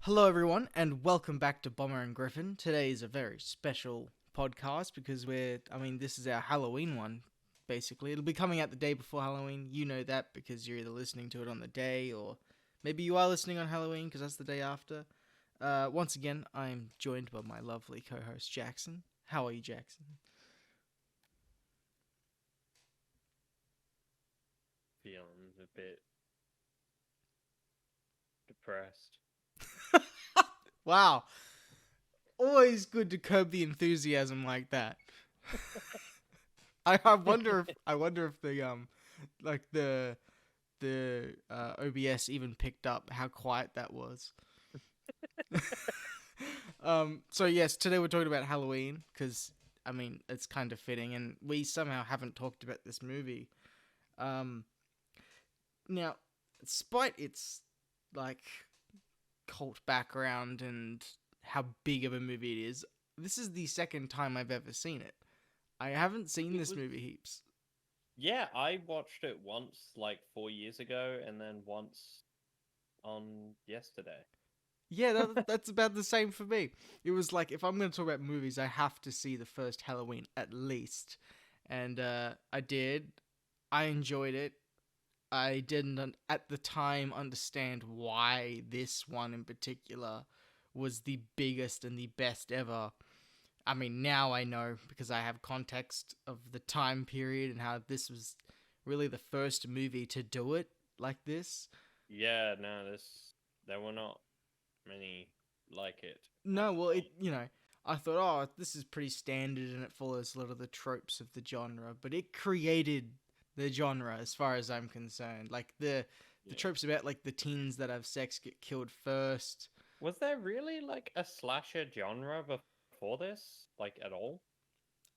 Hello, everyone, and welcome back to Bommer and Griffin. Today is a very special podcast because this is our Halloween one, basically. It'll be coming out the day before Halloween. You know that because you're either listening to it on the day or maybe you are listening on Halloween because that's the day after. Once again, I'm joined by my lovely co host, Jackson. How are you, Jackson? Feeling a bit depressed. Wow, always good to curb the enthusiasm like that. I wonder if like the OBS even picked up how quiet that was. So yes, today we're talking about Halloween because it's kind of fitting, and we somehow haven't talked about this movie. Um, Now, despite its like cult background and how big of a movie it is, this is the second time I've ever seen it. I haven't seen It this was, movie heaps. yeah, I watched it once like 4 years ago and then once on yesterday. Yeah, that's about the same for me. It was like if I'm going to talk about movies, I have to see the first Halloween at least, and I did. I enjoyed it. I didn't at the time understand why this one in particular was the biggest and the best ever. I mean, now I know because I have context of the time period and how this was really the first movie to do it like this. Yeah, no, there were not many like it at No, the well, time. I thought, oh, this is pretty standard and it follows a lot of the tropes of the genre, but it created the genre as far as I'm concerned. Like the Yeah. tropes about like the teens that have sex get killed first. Was there really like a slasher genre before this? Like at all?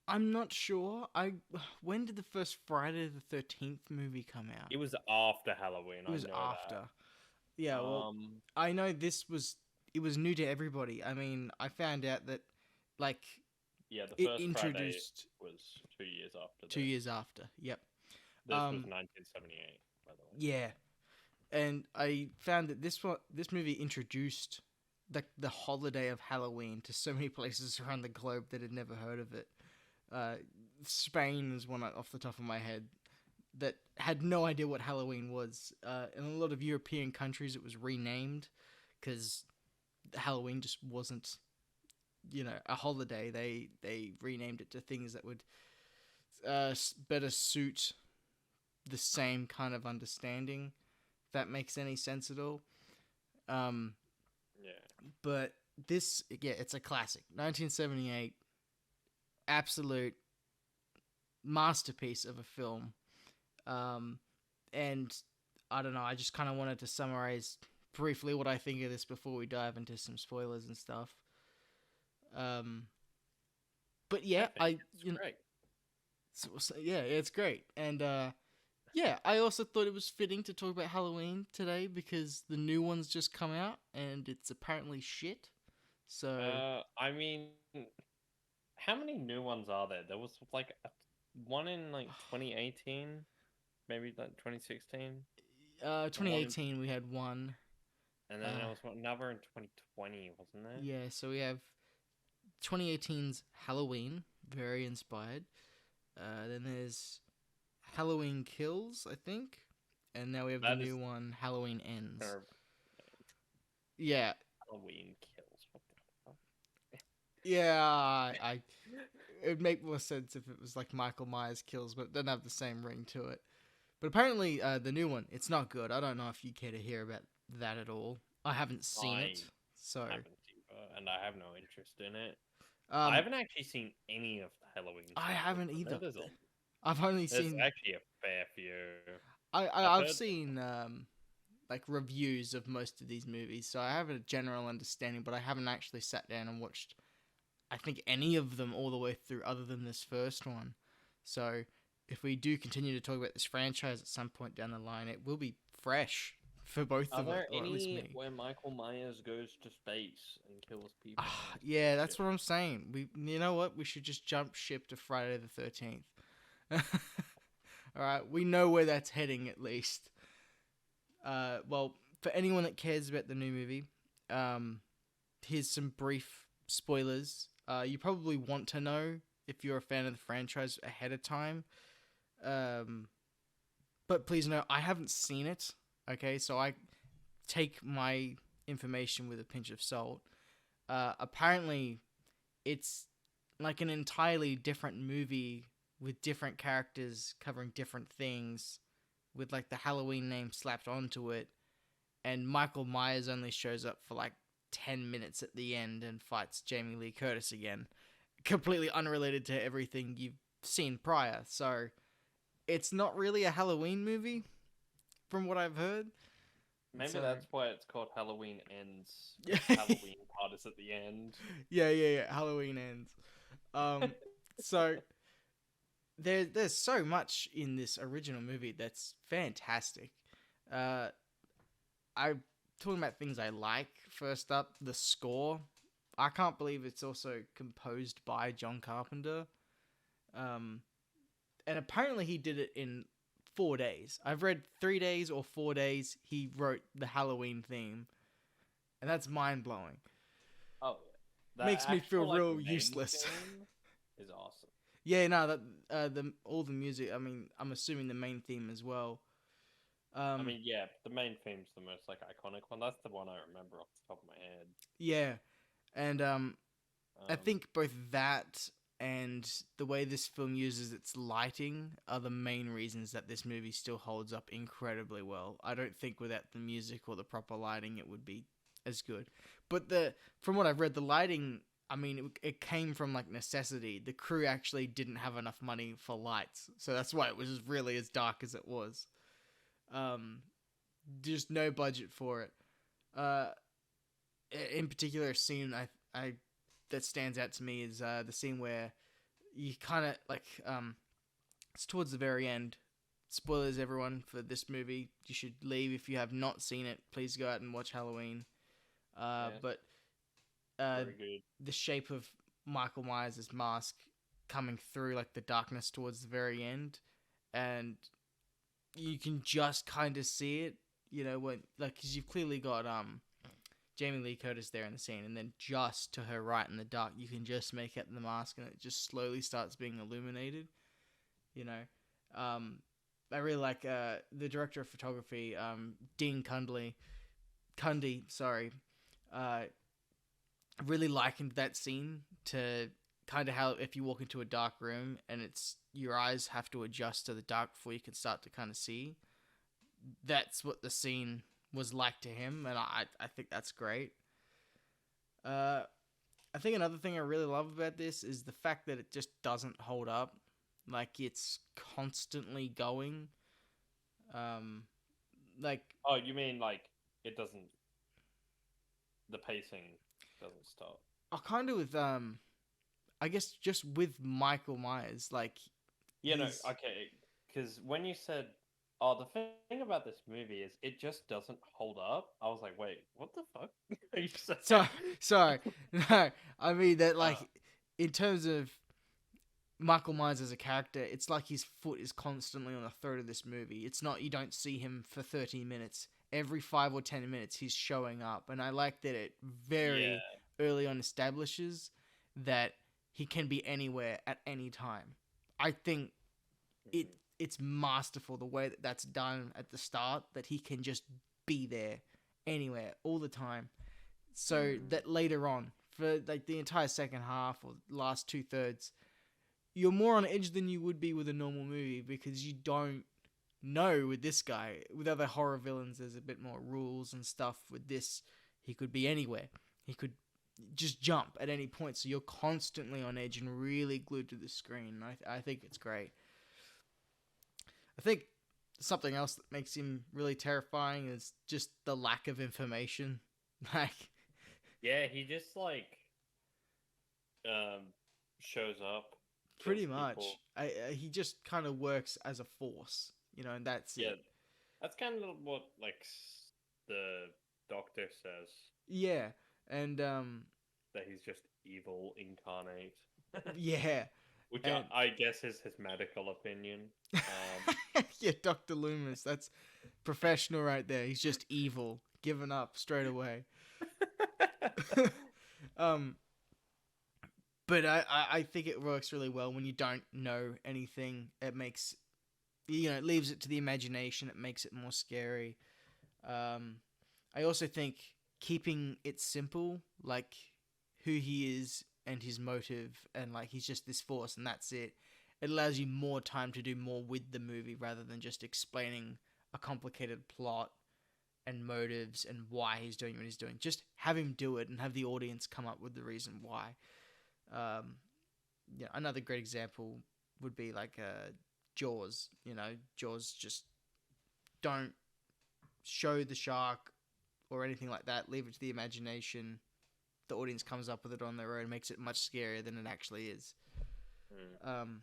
I'm not sure. I When did the first Friday the 13th movie come out? It was after Halloween, It I was know after. that. Yeah, well, Um, I know it was new to everybody. I mean, I found out that like yeah, the it first Friday introduced was 2 years after 2 this. years after. Yep. This was Um 1978, by the way. yeah, and I found that this movie introduced the holiday of Halloween to so many places around the globe that had never heard of it. Uh, Spain is one off the top of my head that had no idea what Halloween was. In a lot of European countries, it was renamed because Halloween just wasn't, a holiday. They renamed it to things that would better suit the same kind of understanding. If that makes any sense at all. Um, Yeah. but this, yeah, it's a classic. 1978, absolute masterpiece of a film. Um, and I don't know. I just kind of wanted to summarize briefly what I think of this before we dive into some spoilers and stuff. Um, but I yeah, think it's great. yeah, it's great, and yeah, I also thought it was fitting to talk about Halloween today because the new one's just come out and it's apparently shit. So I mean, how many new ones are there? There was like one in like 2018, maybe like 2016, and one in, 2018 we had one. and then Uh, there was another in 2020, wasn't there? yeah, so we have 2018's Halloween, very inspired. Then there's Halloween Kills, I think, and now we have the That is new one, Halloween Ends. terrible. Yeah, Halloween kills. What the fuck? yeah, it would make more sense if it was like Michael Myers Kills, but it doesn't have the same ring to it. But apparently, the new one, it's not good. I don't know if you care to hear about that at all. I haven't seen I it, so haven't either, and I have no interest in it. I um, haven't actually seen any of the Halloween I seasons. haven't I know either. there's I've only there's seen actually a fair few. I've I've heard. seen like reviews of most of these movies, so I have a general understanding, but I haven't actually sat down and watched I think any of them all the way through other than this first one. So if we do continue to talk about this franchise at some point down the line, it will be fresh for both Are of us, there or at least any me. where Michael Myers goes to space and kills people and Yeah, that's shit? what I'm saying. You know what? We should just jump ship to Friday the 13th. All right, we know where that's heading at least. Well, for anyone that cares about the new movie, here's some brief spoilers. You probably want to know if you're a fan of the franchise ahead of time. But please know, I haven't seen it. Okay, so I take my information with a pinch of salt. Apparently, it's like an entirely different movie with different characters covering different things, with like the Halloween name slapped onto it, and Michael Myers only shows up for like 10 minutes at the end and fights Jamie Lee Curtis again, completely unrelated to everything you've seen prior. So it's not really a Halloween movie, from what I've heard. Maybe So that's why it's called Halloween Ends. Halloween part is at the end. yeah. Halloween Ends. So there's so much in this original movie that's fantastic. I'm talking about things I like. First up, the score. I can't believe it's also composed by John Carpenter. And apparently he did it in 4 days. I've read 3 days or 4 days he wrote the Halloween theme. And that's mind-blowing. Oh, yeah. Makes me feel like, real main useless. theme is awesome. Yeah, no, that all the music. I mean, I'm assuming the main theme as well. I mean, yeah, the main theme's the most like iconic one. That's the one I remember off the top of my head. Yeah, and I think both that and the way this film uses its lighting are the main reasons that this movie still holds up incredibly well. I don't think without the music or the proper lighting it would be as good. But from what I've read, the lighting, I mean, it came from like necessity. The crew actually didn't have enough money for lights, so that's why it was really as dark as it was. Just no budget for it. In particular, a scene I that stands out to me is the scene where you kind of like it's towards the very end. Spoilers, everyone, for this movie. You should leave if you have not seen it. Please go out and watch Halloween. But the shape of Michael Myers' mask coming through like the darkness towards the very end, and you can just kind of see it, you know, when like because you've clearly got Jamie Lee Curtis there in the scene, and then just to her right in the dark, you can just make out the mask, and it just slowly starts being illuminated. You know, I really like the director of photography, Dean Cundy, sorry. Really likened that scene to kind of how if you walk into a dark room and it's your eyes have to adjust to the dark before you can start to kind of see. That's what the scene was like to him, and I think that's great. I think another thing I really love about this is the fact that it just doesn't hold up. Like, it's constantly going. Like... Oh, you mean like it doesn't... The pacing doesn't stop. I kind of with, I guess just with Michael Myers, like... Yeah, no, okay. Because when you said, oh, the thing about this movie is it just doesn't hold up, I was like, wait, what the fuck are you saying? Sorry. No, I mean that, like, in terms of Michael Myers as a character, it's like his foot is constantly on the throat of this movie. It's not you don't see him for 30 minutes. Every 5 or 10 minutes, he's showing up. And I like that it very early on establishes that he can be anywhere at any time. I think it's masterful the way that that's done at the start, that he can just be there anywhere all the time. So that later on, for like the entire second half or last 2/3, you're more on edge than you would be with a normal movie because you don't know with this guy. With other horror villains, there's a bit more rules and stuff. With this, he could be anywhere. He could just jump at any point, so you're constantly on edge and really glued to the screen. I think it's great. I think something else that makes him really terrifying is just the lack of information. Like, yeah, he just like shows up. Pretty much. He just kind of works as a force, you know, and that's it. That's kind of what like the doctor says. Yeah, and that he's just evil incarnate. Yeah. Which I guess is his medical opinion. Yeah, Dr. Loomis. That's professional right there. He's just evil. Given up straight away. Um, but I think it works really well when you don't know anything. It makes, it leaves it to the imagination. It makes it more scary. Um, I also think keeping it simple, like who he is and his motive, and like he's just this force and that's it. It allows you more time to do more with the movie rather than just explaining a complicated plot and motives and why he's doing what he's doing. Just have him do it and have the audience come up with the reason why. Um, another great example would be like Jaws. Jaws just don't show the shark or anything like that. Leave it to the imagination. The audience comes up with it on their own, makes it much scarier than it actually is. Man,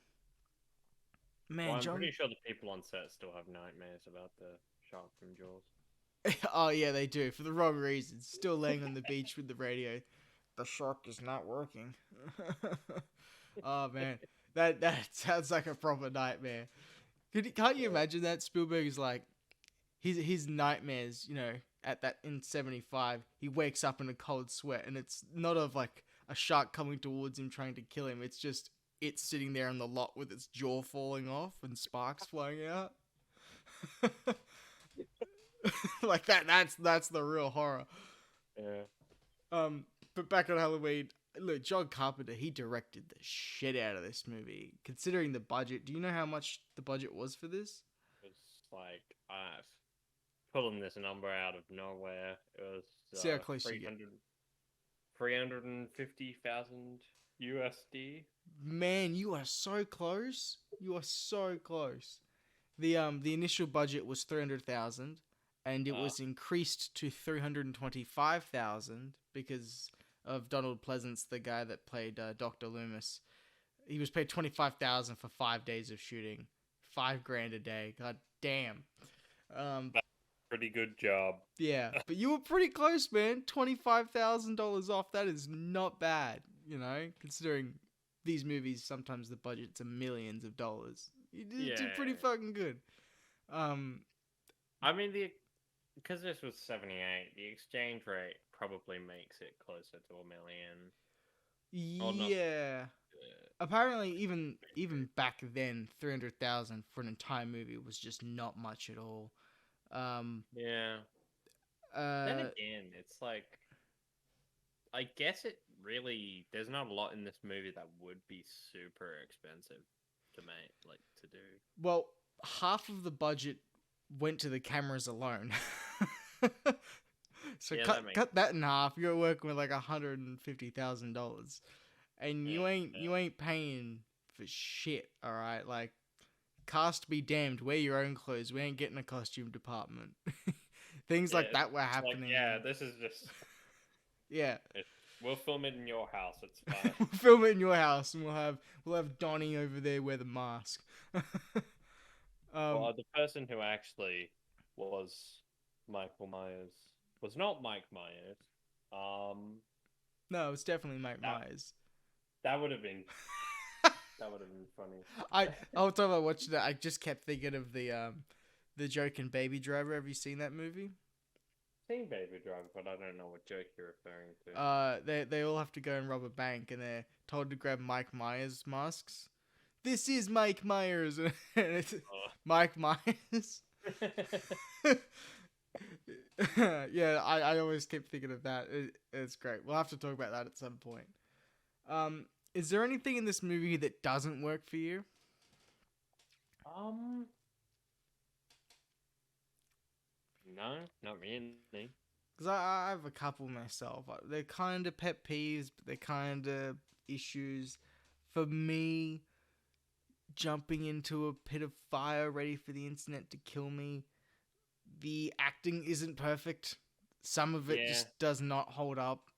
well, I'm John. pretty sure the people on set still have nightmares about the shark from Jaws. Oh yeah, they do for the wrong reasons. Still laying on the beach with the radio. The shark is not working. Oh man, that sounds like a proper nightmare. Can't you imagine that? Spielberg is like his nightmares. At that in '75, he wakes up in a cold sweat, and it's not of like a shark coming towards him trying to kill him. It's just it sitting there on the lot with its jaw falling off and sparks flying out. Like that. That's the real horror. Yeah. But back on Halloween, look, John Carpenter, he directed the shit out of this movie. Considering the budget, do you know how much the budget was for this? It's like pulling this number out of nowhere. It was See how close you get. 350,000 USD. Man, you are so close. You are so close. The initial budget was 300,000, and it was increased to 325,000 because of Donald Pleasance, the guy that played Dr. Loomis. He was paid 25,000 for 5 days of shooting, $5,000 a day. God damn. Pretty good job. Yeah, but you were pretty close, man. $25,000 off. That is not bad, considering these movies sometimes the budgets are millions of dollars. You did pretty fucking good. I mean, because this was 78, the exchange rate probably makes it closer to $1 million. Yeah. Apparently, even back then, 300,000 for an entire movie was just not much at all. Yeah. Then again, it's like, I guess it really, there's not a lot in this movie that would be super expensive to make, like, to do. Well, half of the budget went to the cameras alone. So cut that in half. You're working with like $150,000, and you ain't paying for shit. All right, like cast be damned. Wear your own clothes. We ain't getting a costume department. Things like that were happening. Like, this is just. Yeah. We'll film it in your house. It's fine. We'll film it in your house, and we'll have Donnie over there wear the mask. Well, the person who actually was Michael Myers was not Mike Myers. No, it's definitely Mike Myers. That would have been. That would have been funny. I'll tell you, I watched it. I just kept thinking of the joke in Baby Driver. Have you seen that movie? Seen Baby Driver, but I don't know what joke you're referring to. They all have to go and rob a bank, and they're told to grab Mike Myers masks. This is Mike Myers, and it's Mike Myers. Yeah, I always keep thinking of that. It's great. We'll have to talk about that at some point. Is there anything in this movie that doesn't work for you? No, not really. Because I have a couple myself. They're kind of pet peeves, but they're kind of issues. For me, jumping into a pit of fire ready for the internet to kill me. The acting isn't perfect. Some of it just does not hold up.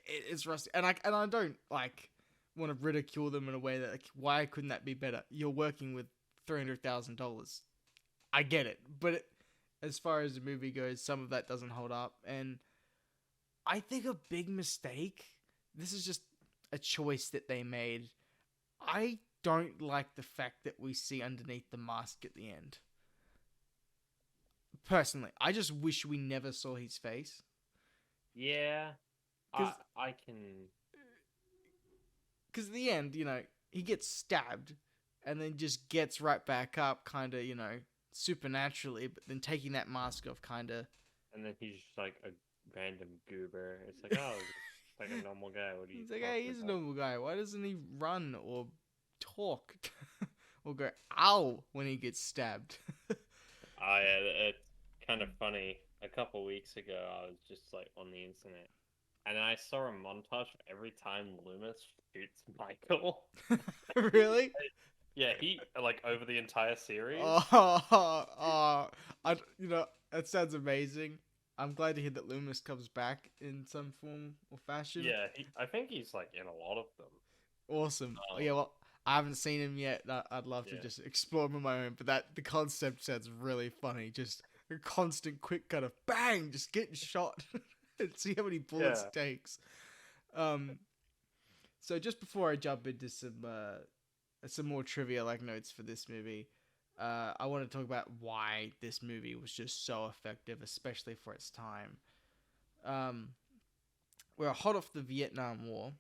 It's rusty. And I don't, like, want to ridicule them in a way that, like, why couldn't that be better? You're working with $300,000. I get it. But as far as the movie goes, some of that doesn't hold up. And I think a big mistake, this is just a choice that they made. I don't like the fact that we see underneath the mask at the end. Personally, I just wish we never saw his face. Yeah. I can. Because at the end, he gets stabbed, and then just gets right back up, kind of, supernaturally. But then taking that mask off, kind of. And then he's just like a random goober. It's like, oh, it's like a normal guy. What are you He's like, hey, talking he's a about? normal guy. Why doesn't he run or talk or go ow when he gets stabbed? It's kind of funny. A couple weeks ago, I was just like on the internet, and I saw a montage every time Loomis shoots Michael. Really? Yeah, he like over the entire series. That sounds amazing. I'm glad to hear that Loomis comes back in some form or fashion. Yeah, I think he's like in a lot of them. Awesome. Yeah, well, I haven't seen him yet. I'd love to just explore him on my own, but the concept sounds really funny. Just a constant quick kind of bang, just getting shot and see how many bullets it takes. So just before I jump into some more trivia like notes for this movie, I want to talk about why this movie was just so effective, especially for its time. We're hot off the Vietnam War,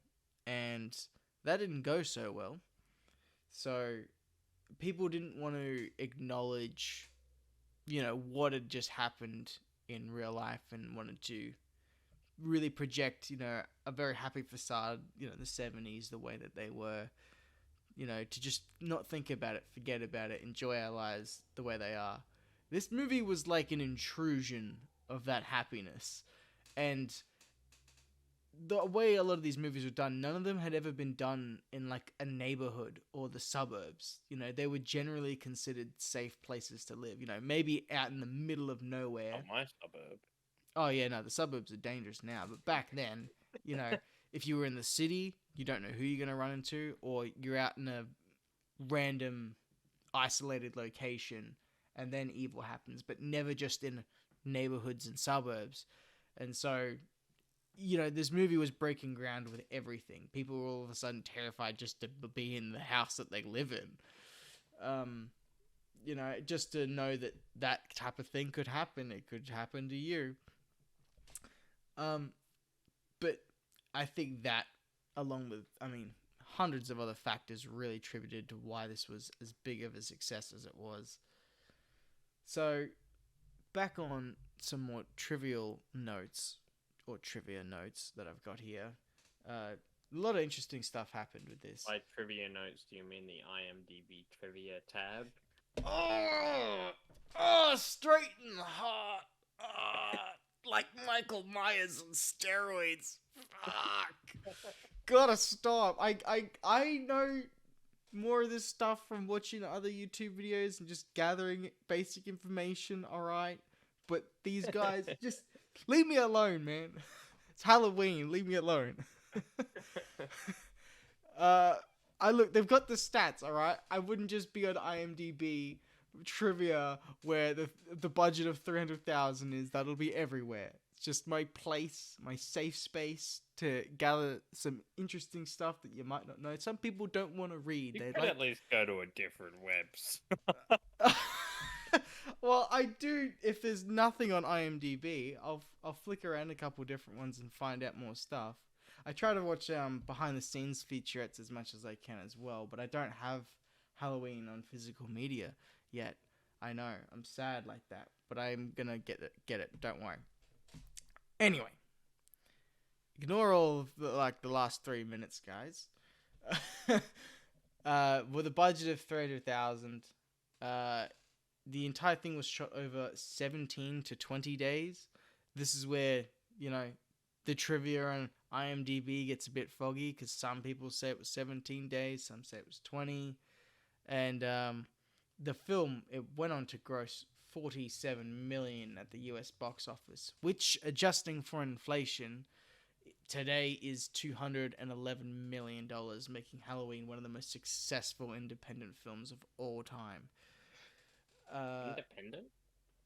and that didn't go so well. So people didn't want to acknowledge, what had just happened in real life, and wanted to really project, a very happy facade, the 70s, the way that they were, to just not think about it, forget about it, enjoy our lives the way they are. This movie was like an intrusion of that happiness. And the way a lot of these movies were done, none of them had ever been done in like a neighborhood or the suburbs. They were generally considered safe places to live. Maybe out in the middle of nowhere. Not my suburb. Oh yeah, no, the suburbs are dangerous now. But back then, if you were in the city, you don't know who you're gonna run into, or you're out in a random, isolated location, and then evil happens. But never just in neighborhoods and suburbs. And so, this movie was breaking ground with everything. People were all of a sudden terrified just to be in the house that they live in. Just to know that type of thing could happen. It could happen to you. But I think that, along with, hundreds of other factors, really attributed to why this was as big of a success as it was. So, back on some more trivial notes, or trivia notes that I've got here. A lot of interesting stuff happened with this. By trivia notes, do you mean the IMDb trivia tab? Straight in the heart. Like Michael Myers on steroids. Fuck. Gotta stop. I know more of this stuff from watching other YouTube videos and just gathering basic information, alright? But these guys, just leave me alone, man. It's Halloween. Leave me alone. They've got the stats, alright? I wouldn't just be on IMDb trivia where the budget of 300,000 is. That'll be everywhere. It's just my place, my safe space to gather some interesting stuff that you might not know. Some people don't want to read. You could at least go to a different website. Well, I do. If there's nothing on IMDb, I'll flick around a couple different ones and find out more stuff. I try to watch behind the scenes featurettes as much as I can as well, but I don't have Halloween on physical media yet. I know, I'm sad like that, but I'm gonna get it. Don't worry. Anyway, ignore all of the last 3 minutes, guys. With a budget of 300,000, the entire thing was shot over 17 to 20 days. This is where, the trivia on IMDb gets a bit foggy, because some people say it was 17 days, some say it was 20. And the film, it went on to gross $47 million at the US box office, which, adjusting for inflation, today is $211 million, making Halloween one of the most successful independent films of all time. Independent?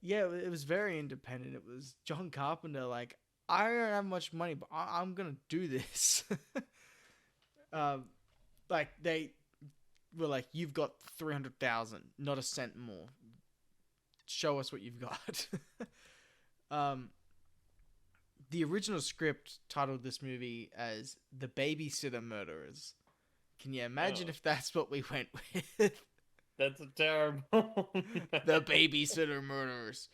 Yeah, it was very independent. It was John Carpenter, like, I don't have much money, but I'm gonna do this. Like, they were like, you've got 300,000, not a cent more. Show us what you've got. the original script titled this movie as The Babysitter Murderers. Can you imagine if that's what we went with? That's a terrible. The Babysitter Murderers.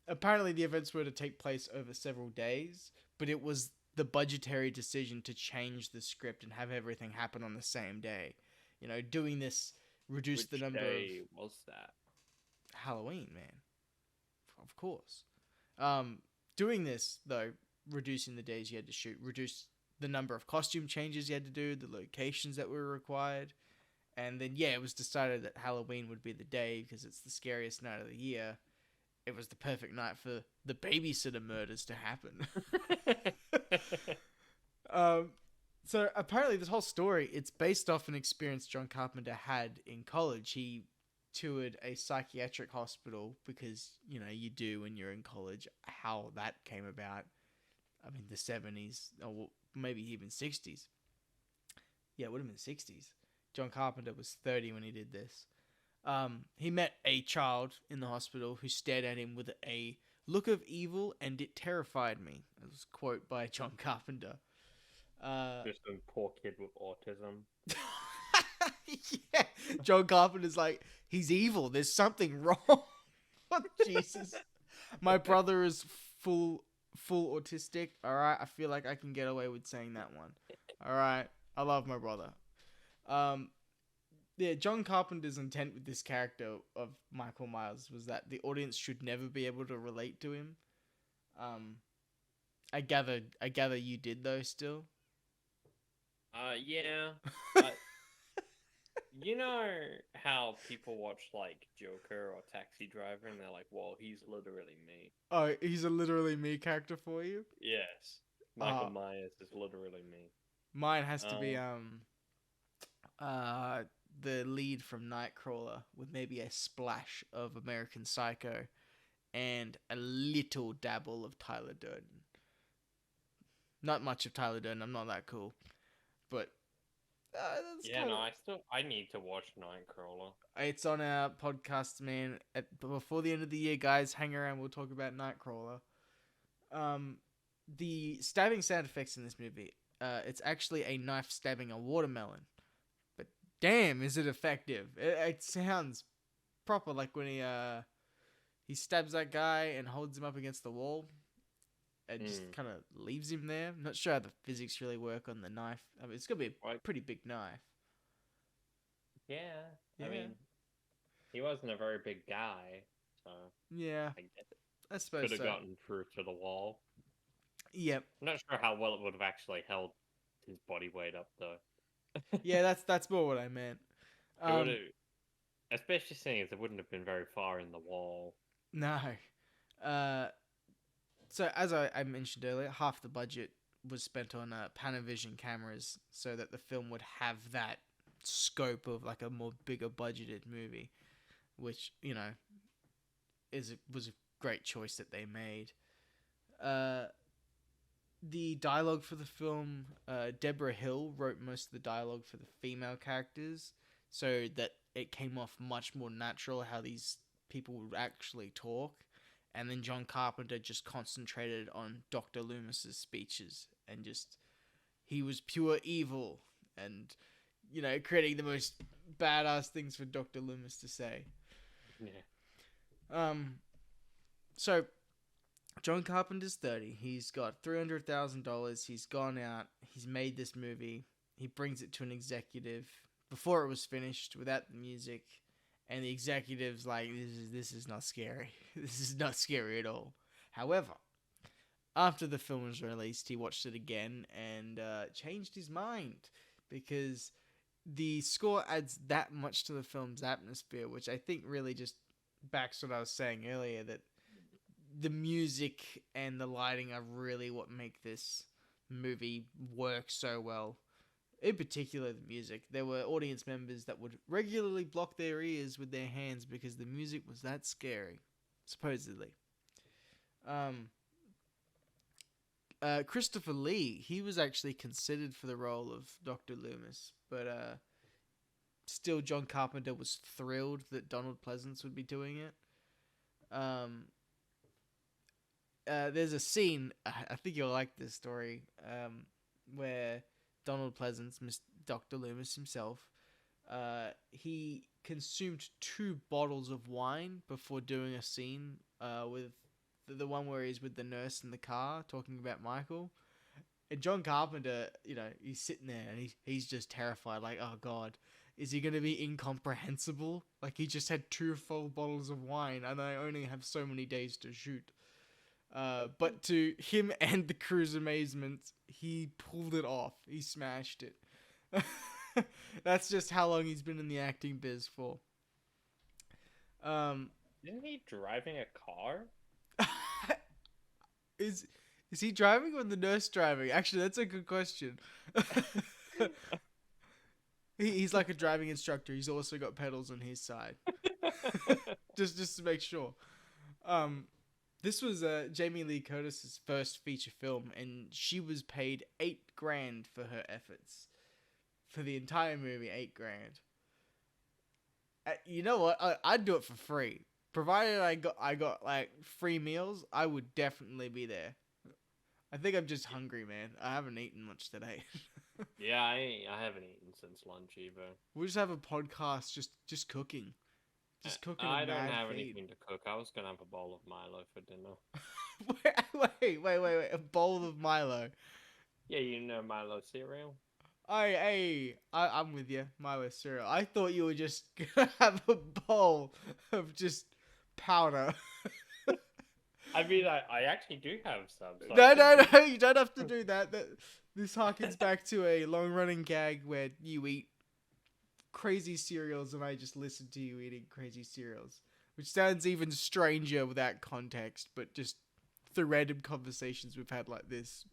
Apparently, the events were to take place over several days, but it was the budgetary decision to change the script and have everything happen on the same day. You know, doing this reduced the number day of was that? Halloween, man. Of course. Doing this though, reducing the days you had to shoot, reduced the number of costume changes you had to do, the locations that were required, and then it was decided that Halloween would be the day because it's the scariest night of the year. It was the perfect night for the babysitter murders to happen. So apparently this whole story, it's based off an experience John Carpenter had in college. He toured a psychiatric hospital because, you know, you do when you're in college. How that came about, I mean, the 70s, or maybe even 60s. Yeah, it would have been 60s. John Carpenter was 30 when he did this. He met a child in the hospital who stared at him with a look of evil, and it terrified me. That was a quote by John Carpenter. Just a poor kid with autism. Yeah, John Carpenter's like, he's evil. There's something wrong. Oh, Jesus. My brother is full autistic. All right, I feel like I can get away with saying that one. All right, I love my brother. Yeah, John Carpenter's intent with this character of Michael Myers was that the audience should never be able to relate to him. I gather you did though still. Yeah. You know how people watch like Joker or Taxi Driver and they're like, "Well, he's literally me." Oh, he's a literally me character for you? Yes. Michael Myers is literally me. Mine has to be the lead from Nightcrawler with maybe a splash of American Psycho and a little dabble of Tyler Durden. Not much of Tyler Durden. I'm not that cool, but I need to watch Nightcrawler. It's on our podcast, man. Before the end of the year, guys, hang around. We'll talk about Nightcrawler. The stabbing sound effects in this movie. It's actually a knife stabbing a watermelon. But damn, is it effective. It sounds proper, like when he stabs that guy and holds him up against the wall. It just kind of leaves him there. I'm not sure how the physics really work on the knife. I mean, it's going to be a pretty big knife. Yeah. I mean, he wasn't a very big guy, so... Yeah, I suppose could have gotten through to the wall. Yep. I'm not sure how well it would have actually held his body weight up, though. Yeah, that's more what I meant. Especially seeing as it wouldn't have been very far in the wall. No. So as I mentioned earlier, half the budget was spent on Panavision cameras so that the film would have that scope of like a more bigger budgeted movie, which, you know, was a great choice that they made. The dialogue for the film, Deborah Hill wrote most of the dialogue for the female characters so that it came off much more natural how these people would actually talk. And then John Carpenter just concentrated on Dr. Loomis's speeches and just, he was pure evil and, you know, creating the most badass things for Dr. Loomis to say. Yeah. So John Carpenter's 30. He's got $300,000. He's gone out. He's made this movie. He brings it to an executive before it was finished without the music. And the executive's like, this is not scary. This is not scary at all. However, after the film was released, he watched it again and changed his mind because the score adds that much to the film's atmosphere, which I think really just backs what I was saying earlier, that the music and the lighting are really what make this movie work so well. In particular, the music. There were audience members that would regularly block their ears with their hands because the music was that scary, supposedly. Christopher Lee, he was actually considered for the role of Dr. Loomis, but still John Carpenter was thrilled that Donald Pleasance would be doing it. there's a scene. I think you'll like this story. Where Donald Pleasance, Dr. Loomis himself, he consumed 2 bottles of wine before doing a scene. With the one where he's with the nurse in the car talking about Michael. And John Carpenter, he's sitting there and he's just terrified. Like, oh god, is he gonna be incomprehensible? Like he just had 2 full bottles of wine, and I only have so many days to shoot. But to him and the crew's amazement, he pulled it off. He smashed it. That's just how long he's been in the acting biz for. Isn't he driving a car? Is he driving or the nurse driving? Actually, that's a good question. He's like a driving instructor. He's also got pedals on his side. just to make sure. This was Jamie Lee Curtis's first feature film, and she was paid $8,000 for her efforts for the entire movie. $8,000. You know what? I'd do it for free, provided I got like free meals. I would definitely be there. I think I'm just hungry, man. I haven't eaten much today. Yeah, I haven't eaten since lunch either. We'll just have a podcast, just cooking. Just cooking. I don't have anything to cook. I was gonna have a bowl of Milo for dinner. Wait! A bowl of Milo. Yeah, you know Milo cereal. I'm with you. Milo cereal. I thought you were just gonna have a bowl of just powder. I mean, I actually do have some. So No, you don't have to do that. This harkens back to a long-running gag where you eat crazy cereals and I just listen to you eating crazy cereals, which sounds even stranger without context, but just through random conversations we've had like this.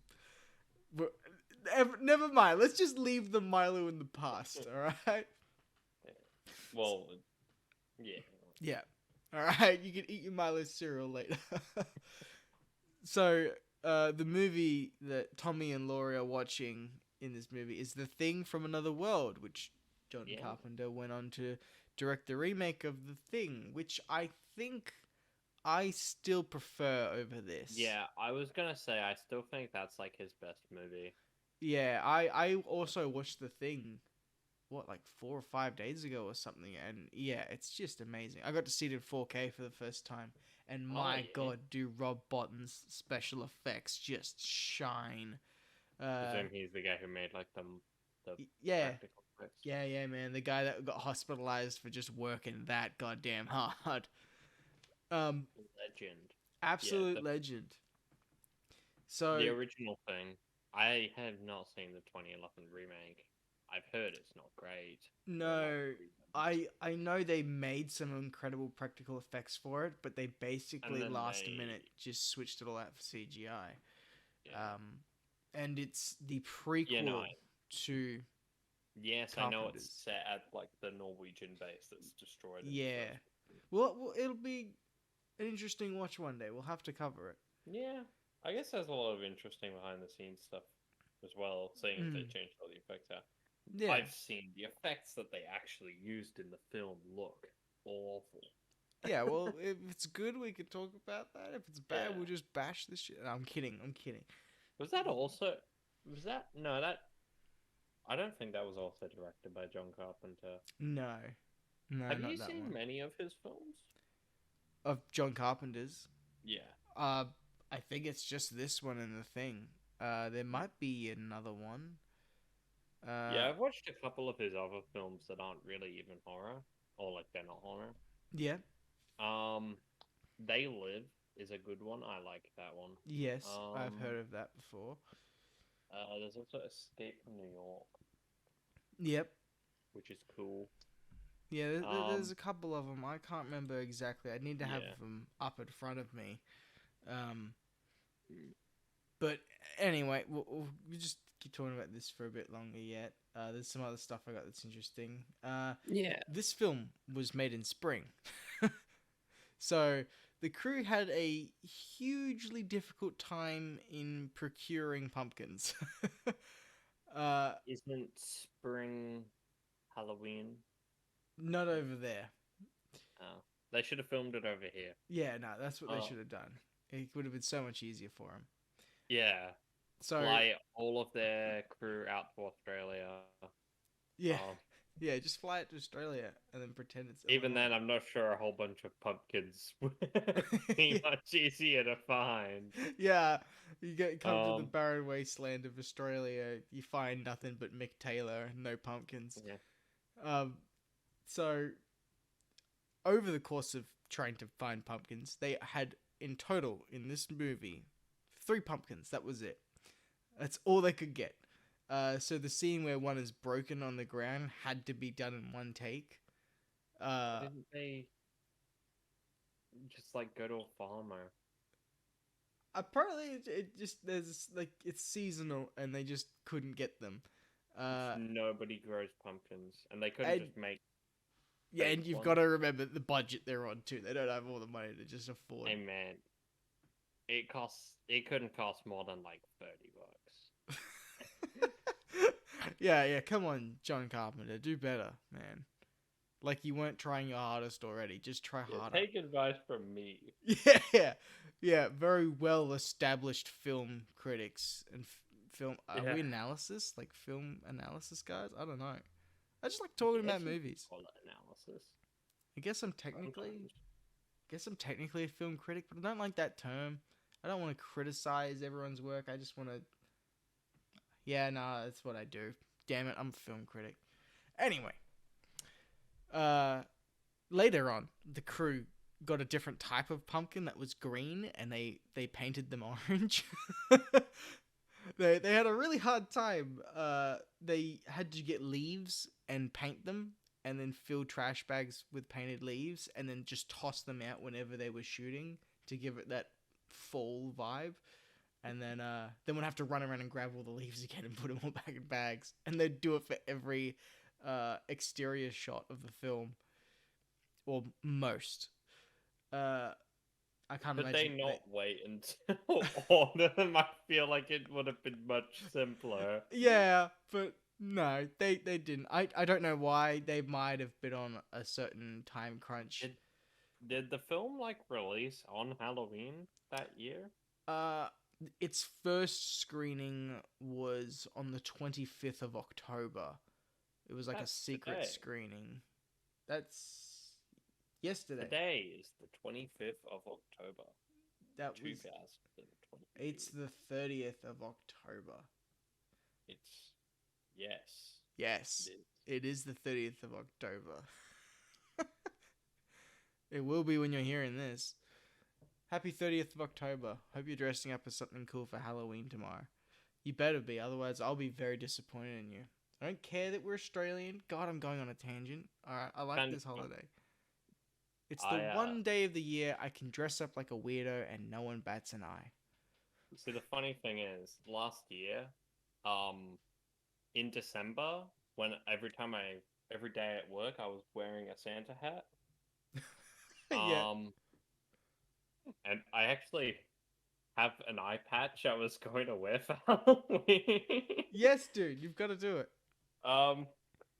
Never mind. Let's just leave the Milo in the past, alright? Well, yeah. Yeah. Alright, you can eat your Milo cereal later. So, the movie that Tommy and Laurie are watching in this movie is The Thing from Another World, which John Carpenter went on to direct the remake of The Thing, which I think I still prefer over this. Yeah, I was gonna say, I still think that's like his best movie. Yeah, I also watched The Thing, like 4 or 5 days ago or something, and yeah, it's just amazing. I got to see it in 4K for the first time, and my god, do Rob Bottin's special effects just shine. I presume he's the guy who made like the practical effects. Yeah, man, the guy that got hospitalized for just working that goddamn hard. Legend. Absolute legend. So the original Thing, I have not seen the 2011 remake. I've heard it's not great. No, I know they made some incredible practical effects for it, but they basically last minute just switched it all out for CGI. Yeah. And it's the prequel to. Yes, Carpenters. I know it's set at like the Norwegian base that's destroyed. Yeah. Well, it'll be an interesting watch one day. We'll have to cover it. Yeah, I guess there's a lot of interesting behind the scenes stuff as well, seeing if they changed all the effects out. Yeah. I've seen the effects that they actually used in the film look awful. Yeah, well, if it's good, we could talk about that. If it's bad, we'll just bash the shit. No, I'm kidding. Was that also... No, that... I don't think that was also directed by John Carpenter. No, have you seen many of his films? Of John Carpenter's? Yeah. I think it's just this one and The Thing. There might be another one. Yeah, I've watched a couple of his other films that aren't really even horror, or like they're not horror. Yeah. They Live is a good one. I like that one. Yes, I've heard of that before. There's also Escape from New York. Yep. Which is cool. Yeah, there's a couple of them. I can't remember exactly. I need to have them up in front of me. But anyway, we'll just keep talking about this for a bit longer yet. There's some other stuff I got that's interesting. This film was made in spring. So the crew had a hugely difficult time in procuring pumpkins. Isn't spring Halloween? Not over there. Oh. They should have filmed it over here. Yeah, no, that's what they should have done. It would have been so much easier for him. Yeah. So Fly all of their crew out to Australia. yeah, Um, yeah, just fly it to Australia and then pretend it's Even Illinois. then, I'm not sure a whole bunch of pumpkins would be Yeah. much easier to find. Yeah, come to the Um, barren wasteland of Australia, you find nothing but Mick Taylor, no pumpkins. yeah. Um, so over the course of trying to find pumpkins, they had in total in this movie 3 pumpkins. That was it. That's all they could get. So the scene where one is broken on the ground had to be done in one take. Why Uh, didn't they just like go to a farmer? Apparently it just there's like it's seasonal and they just couldn't get them. Just Uh, nobody grows pumpkins, and they couldn't and just make yeah, fake and you've got ones. to remember the budget they're on too. They don't have all the money to just afford. Hey man, it costs. It couldn't cost more than like $30. Yeah, yeah. Come on, John Carpenter, do better, man. Like you weren't trying your hardest already. Just try Yeah, harder. take advice from me. Yeah, yeah, yeah. Very well established film critics and film. Are Yeah, we analysis? Like film analysis guys? I don't know. I just like talking yes, about you movies. call it analysis. I guess Sometimes. I'm technically a film critic, but I don't like that term. I don't want to criticize everyone's work. I just want to. Yeah, nah, that's what I do. Damn it, I'm a film critic. Anyway, uh, later on, the crew got a different type of pumpkin that was green, and they painted them orange. They had a really hard time. They had to get leaves and paint them, and then fill trash bags with painted leaves, and then just toss them out whenever they were shooting to give it that fall vibe. And then we'd have to run around and grab all the leaves again and put them all back in bags. And they'd do it for every exterior shot of the film, or most. Uh, I can't Could they imagine. not wait until autumn? I feel like it would have been much simpler. Yeah, but no, they didn't. I don't know why. They might have been on a certain time crunch. Did the film like release on Halloween that year? Uh, its first screening was on the 25th of October. It was like a That's secret today. screening. That's yesterday. Today is the 25th of October, That was 2020. It's the 30th of October. It's yes. Yes. It is. It is the 30th of October. It will be when you're hearing this. Happy 30th of October. Hope you're dressing up as something cool for Halloween tomorrow. You better be, otherwise I'll be very disappointed in you. I don't care that we're Australian. God, I'm going on a tangent. Alright, I like this holiday. It's the one day of the year I can dress up like a weirdo and no one bats an eye. See, the funny thing is, last year, in December, when every day at work, I was wearing a Santa hat. Yeah. And I actually have an eye patch I was going to wear for Halloween. Yes, dude, you've got to do it.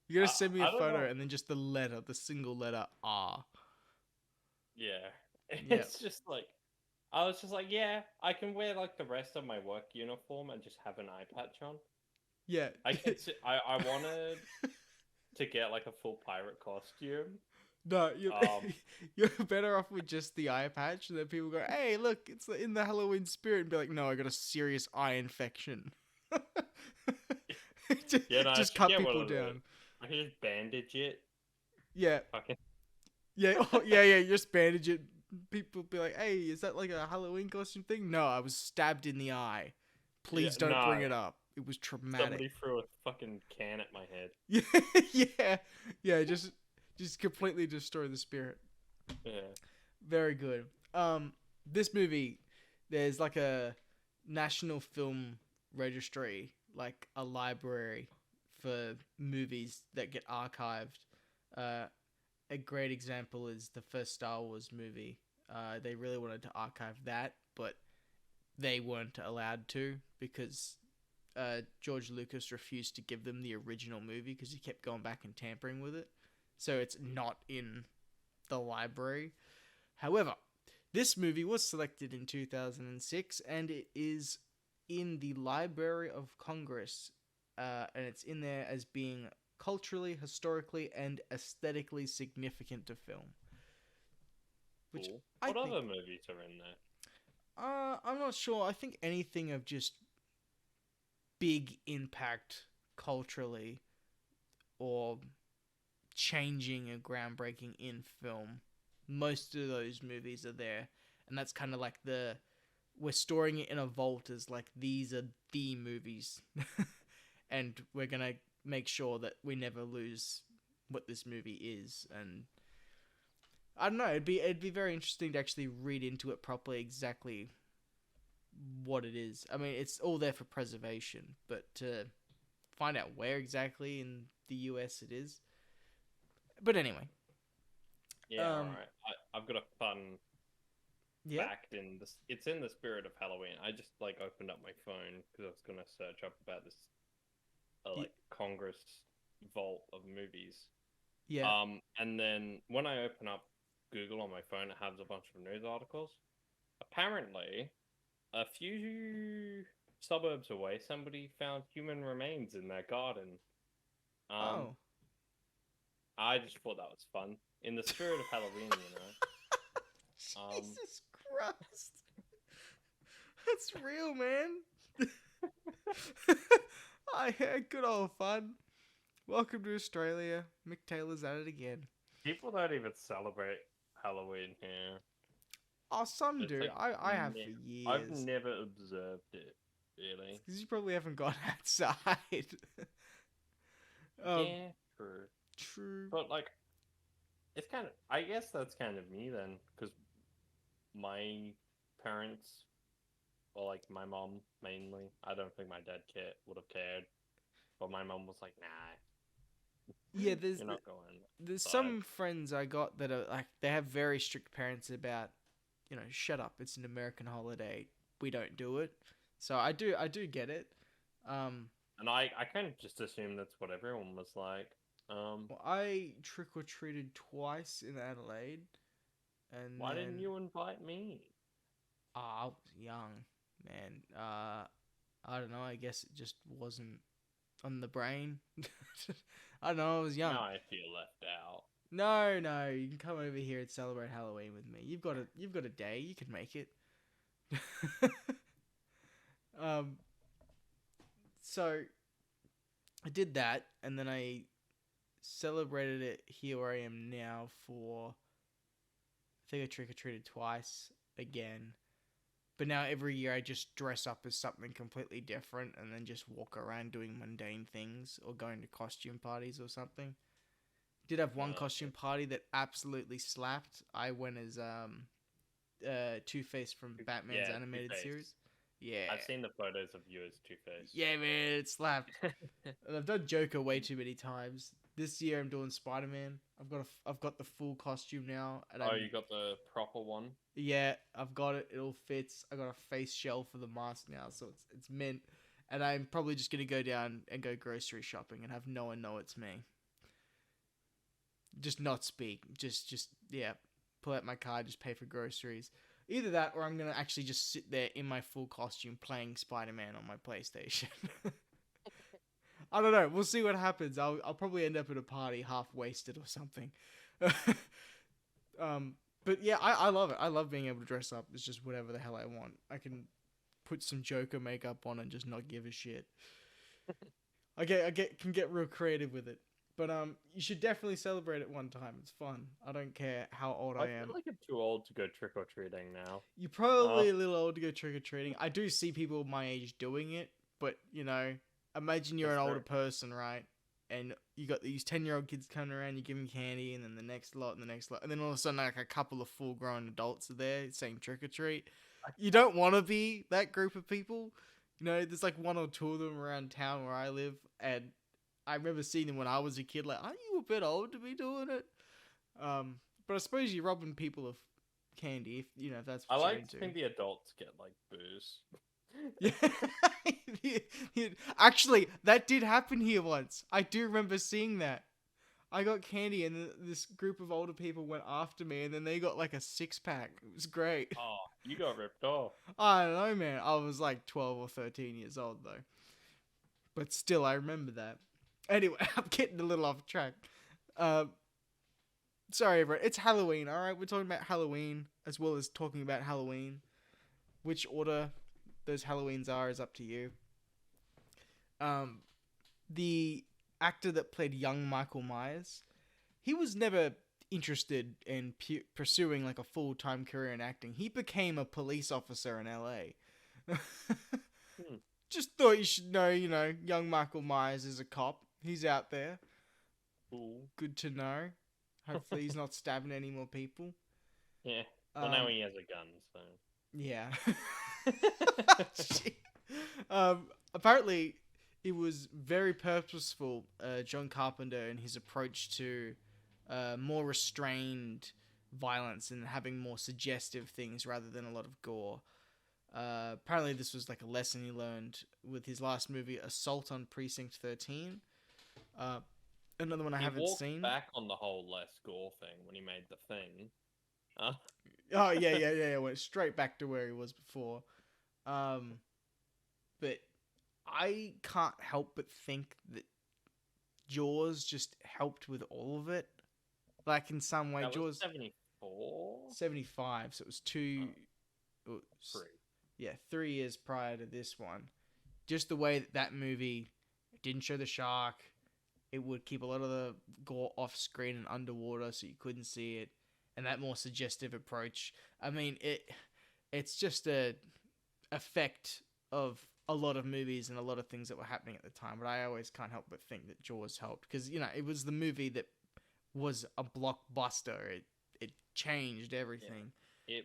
You gotta send me a I don't photo know. and then just the single letter R. Yeah. Yeah. It's just like, I was just like, yeah, I can wear like the rest of my work uniform and just have an eye patch on. Yeah. I wanted to get like a full pirate costume. No, you're, Um, you're better off with just the eye patch, and then people go, "Hey, look, it's in the Halloween spirit," and be like, "No, I got a serious eye infection." yeah, no, I just should cut get one people of those. down. I can just bandage it. Yeah, Fucking yeah, oh, yeah. You just bandage it. People be like, "Hey, is that like a Halloween costume thing?" No, I was stabbed in the eye. Please don't bring it up. It was traumatic. somebody threw a fucking can at my head. Yeah, yeah. Just completely destroy the spirit. Yeah. Very good. This movie, there's like a National Film Registry, like a library for movies that get archived. A great example is the first Star Wars movie. They really wanted to archive that, but they weren't allowed to because George Lucas refused to give them the original movie because he kept going back and tampering with it. So it's not in the library. However, This movie was selected in 2006, and it is in the Library of Congress, and it's in there as being culturally, historically, and aesthetically significant to film. Which Cool. I What think. other movies are in there? I'm not sure. I think anything of just big impact culturally or changing and groundbreaking in film. Most of those movies are there, and that's kind of like we're storing it in a vault as like these are the movies, and we're gonna make sure that we never lose what this movie is. And I don't know, it'd be very interesting to actually read into it properly exactly what it is. I mean, it's all there for preservation, but to find out where exactly in the US it is. But anyway, Yeah, alright. I've got a fun yeah. fact in this. It's in the spirit of Halloween. I just like opened up my phone because I was gonna search up about this Y- like Congress vault of movies. Yeah. And then when I open up Google on my phone, it has a bunch of news articles. Apparently, a few suburbs away, somebody found human remains in their garden. Um, Oh. I just thought that was fun. In the spirit of Halloween, you know. Jesus Christ. That's real, man. I had good old fun. Welcome to Australia. Mick Taylor's at it again. People don't even celebrate Halloween here. Oh, some It's do. like I have for I've years. never observed it, really. Because you probably haven't gone outside. Yeah, true. True. But like, it's kind of. I guess that's kind of me then, because my parents, well, like my mom mainly. I don't think my dad would have cared, but my mom was like, "Nah, Yeah, you're not going there's outside." some friends I got that are like they have very strict parents about, shut up, it's an American holiday, we don't do it. So I do get it. And I kind of just assumed that's what everyone was like. Well, I trick or treated twice in Adelaide, and Why didn't then you invite me? I was young, man. I don't know. I guess it just wasn't on the brain. I don't know. I was young. Now I feel left out. No, no. You can come over here and celebrate Halloween with me. You've got a day. You can make it. um. So I did that, and then I celebrated it here where I am now for. I think I trick or treated twice again. But now every year I just dress up as something completely different and then just walk around doing mundane things or going to costume parties or something. Did have one costume party that absolutely slapped. I went as Two-Face from Batman's Yeah, animated Two-Face. series. Yeah. I've seen the photos of you as Two-Face. Yeah, man, it slapped. And I've done Joker way too many times. This year I'm doing Spider-Man. I've got the full costume now. And You got the proper one? Yeah, I've got it. It all fits. I got a face shell for the mask now, so it's mint. And I'm probably just gonna go down and go grocery shopping and have no one know it's me. Just not speak. Just yeah, pull out my card, just pay for groceries. Either that, or I'm gonna actually just sit there in my full costume playing Spider-Man on my PlayStation. I don't know. We'll see what happens. I'll probably end up at a party half wasted or something. But yeah, I love it. I love being able to dress up. It's just whatever the hell I want. I can put some Joker makeup on and just not give a shit. Can get real creative with it. But you should definitely celebrate it one time. It's fun. I don't care how old I I am. feel like I'm too old to go trick or treating now. You're probably a little old to go trick or treating. I do see people my age doing it, but imagine you're an older person, right? And you got these 10-year-old kids coming around, you give them candy, and then the next lot, and the next lot, and then all of a sudden, like a couple of full-grown adults are there saying trick or treat. You don't want to be that group of people. There's like one or two of them around town where I live, and I remember seeing them when I was a kid. Like, aren't you a bit old to be doing it? But I suppose you're robbing people of candy if that's what I you're like into. to think the adults get like booze. Yeah. Actually, that did happen here once. I do remember seeing that. I got candy, and this group of older people went after me, and then they got like a 6-pack. It was great. Oh, you got ripped off. I don't know, man. I was like 12 or 13 years old though, but still, I remember that. Anyway, I'm getting a little off track. Uh, Sorry, everyone. It's Halloween. All right, we're talking about Halloween as well as talking about Halloween. Which order those Halloweens are is up to you. The actor that played young Michael Myers, he was never interested in pursuing like a full-time career in acting. He became a police officer in LA. Just thought you should know, young Michael Myers is a cop. He's out there. Ooh. Good to know. Hopefully he's not stabbing any more people. Yeah. Well, now he has a gun, so... Yeah. Apparently, it was very purposeful, John Carpenter, in his approach to more restrained violence and having more suggestive things rather than a lot of gore. Apparently, this was like a lesson he learned with his last movie, Assault on Precinct 13. Another one I haven't seen. He walked back on the whole less gore thing when he made The Thing. Oh, yeah. Went straight back to where he was before. But I can't help but think that Jaws just helped with all of it. Like, in some way, Jaws... 74? 75, so it was 3. Yeah, 3 years prior to this one. Just the way that movie didn't show the shark. It would keep a lot of the gore off screen and underwater so you couldn't see it. And that more suggestive approach. I mean, it's just a effect of a lot of movies and a lot of things that were happening at the time. But I always can't help but think that Jaws helped. Because, it was the movie that was a blockbuster. It changed everything. Yeah.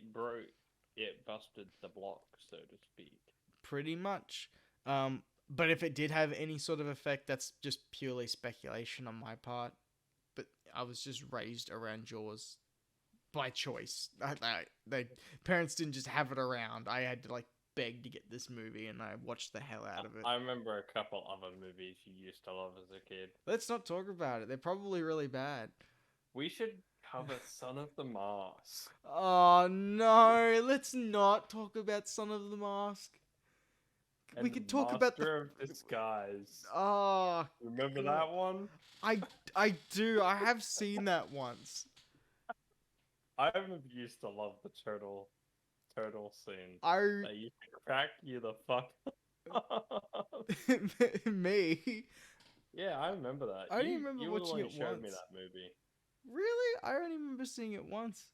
It busted the block, so to speak. Pretty much. But if it did have any sort of effect, that's just purely speculation on my part. But I was just raised around Jaws by choice. Parents didn't just have it around. I had to beg to get this movie, and I watched the hell out of it. I remember a couple other movies you used to love as a kid. Let's not talk about it. They're probably really bad. We should cover Son of the Mask. Oh no, let's not talk about Son of the Mask. We could talk about Master of Disguise. Oh, remember that one? I do. I have seen that once. I used to love the turtle scene. They used to crack you the fuck up. Me? Yeah, I remember that. I only remember watching it once. You showed me that movie. Really? I only remember seeing it once.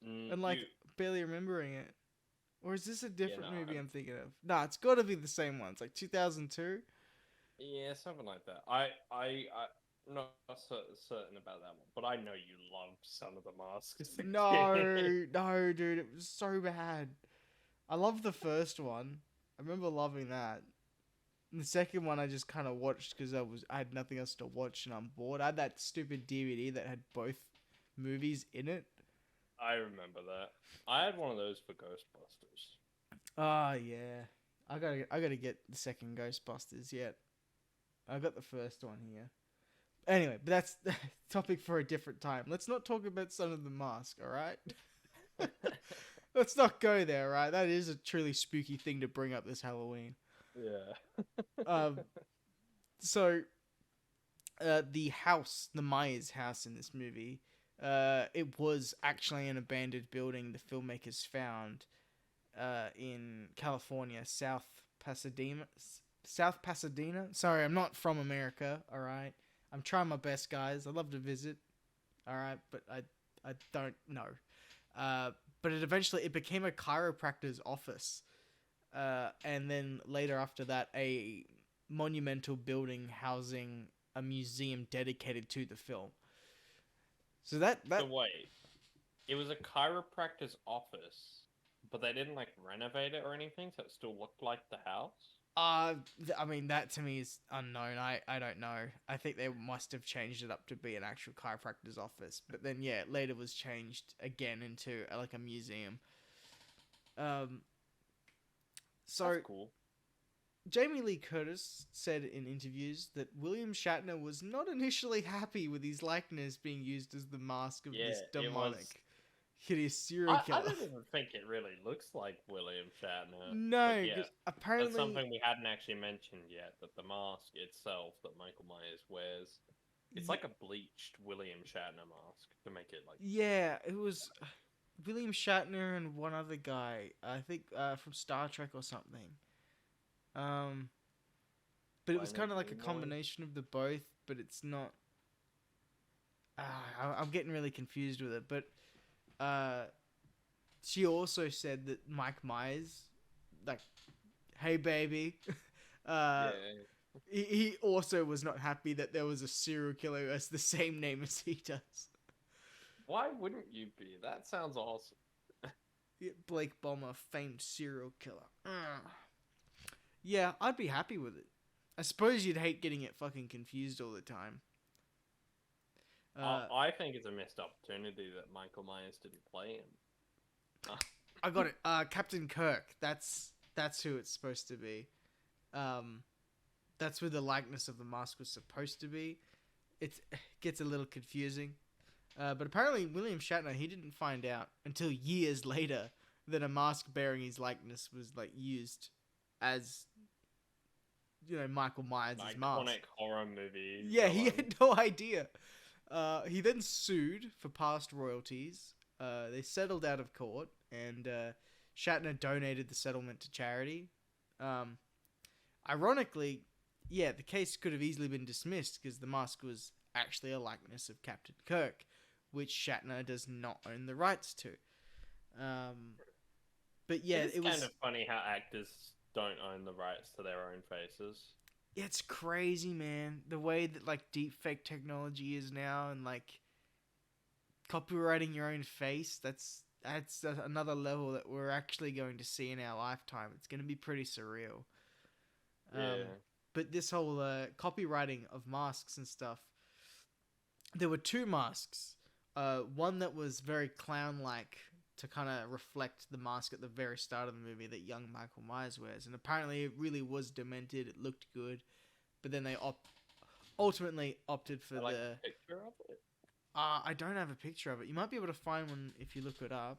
And barely remembering it. Or is this a different movie I'm thinking of? Nah, it's got to be the same one. It's like 2002. Yeah, something like that. I'm not certain about that one, but I know you love Son of the Mask. No, dude, it was so bad. I love the first one. I remember loving that. And the second one I just kind of watched because I had nothing else to watch and I'm bored. I had that stupid DVD that had both movies in it. I remember that. I had one of those for Ghostbusters. Oh yeah, I gotta get the second Ghostbusters yet. I got the first one here. Anyway, but that's the topic for a different time. Let's not talk about Son of the Mask, all right? Let's not go there, right? That is a truly spooky thing to bring up this Halloween. Yeah. So, the Myers house in this movie, it was actually an abandoned building the filmmakers found in California, South Pasadena. Sorry, I'm not from America, all right? I'm trying my best, guys. I'd love to visit, all right? But I don't know. But it became a chiropractor's office. And then later after that, a monumental building housing a museum dedicated to the film. So that So wait, it was a chiropractor's office, but they didn't renovate it or anything, so it still looked like the house? I mean, that to me is unknown. I don't know. I think they must have changed it up to be an actual chiropractor's office, but then it later was changed again into a museum. So that's cool. Jamie Lee Curtis said in interviews that William Shatner was not initially happy with his likeness being used as the mask of Yeah, this it was. demonic, hideous serial I killer. don't even think it really looks like William Shatner. But No, yeah, because that's apparently, something we hadn't actually mentioned yet. That the mask itself that Michael Myers wears, it's y- like a bleached William Shatner mask to make it like. yeah, it was William Shatner and one other guy. I think from Star Trek or something. Um, but it was kind Leonard of like a Nimoy. combination of the both. But it's not. I'm getting really confused with it. But uh, she also said that Mike Myers, like, hey baby, uh, Yeah. he also was not happy that there was a serial killer who has the same name as he does. Why wouldn't you be? That sounds awesome. Yeah, Blake Bommer, famed serial killer. Yeah, I'd be happy with it. I suppose you'd hate getting it fucking confused all the time. I think it's a missed opportunity that Michael Myers didn't play him. I got it. Captain Kirk. That's who it's supposed to be. Um, that's where the likeness of the mask was supposed to be. It gets a little confusing. But apparently William Shatner, he didn't find out until years later that a mask bearing his likeness was like used as, Michael Myers' mask. Iconic horror movie. Yeah, he villain. had no idea. He then sued for past royalties. They settled out of court, and Shatner donated the settlement to charity. Um, Ironically, yeah, the case could have easily been dismissed because the mask was actually a likeness of Captain Kirk, which Shatner does not own the rights to. But yeah, It's it was kind of funny how actors don't own the rights to their own faces. it's crazy, man. The way that like deep fake technology is now, and like copywriting your own face, that's another level that we're actually going to see in our lifetime. It's going to be pretty surreal. Yeah. But this whole copywriting of masks and stuff, there were two masks. One that was very clown-like to kind of reflect the mask at the very start of the movie that young Michael Myers wears, and apparently it really was demented. It looked good, but then they ultimately opted for like the. a picture of it. I don't have a picture of it. You might be able to find one if you look it up,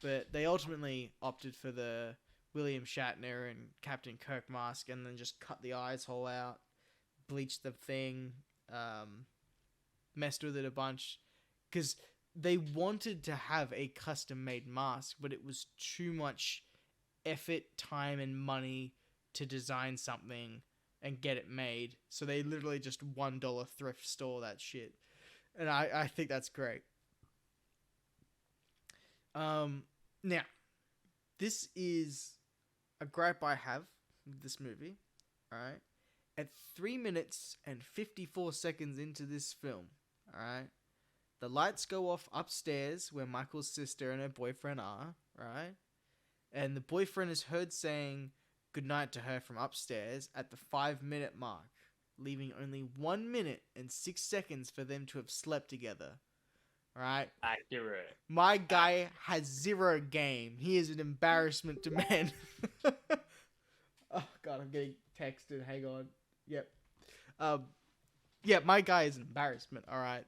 but they ultimately opted for the William Shatner and Captain Kirk mask, and then just cut the eyes hole out, bleached the thing, messed with it a bunch, because they wanted to have a custom made mask, but it was too much effort, time, and money to design something and get it made. So they literally just $1 thrift store that shit. And I think that's great. Now, this is a gripe I have with this movie. Alright? At 3 minutes and 54 seconds into this film, alright? The lights go off upstairs where Michael's sister and her boyfriend are, right? And the boyfriend is heard saying goodnight to her from upstairs at the 5-minute mark, leaving only 1 minute and 6 seconds for them to have slept together. Right? Accurate. My guy has zero game. He is an embarrassment to men. Oh god, I'm getting texted. Hang on. Yep. Yeah, my guy is an embarrassment. All right.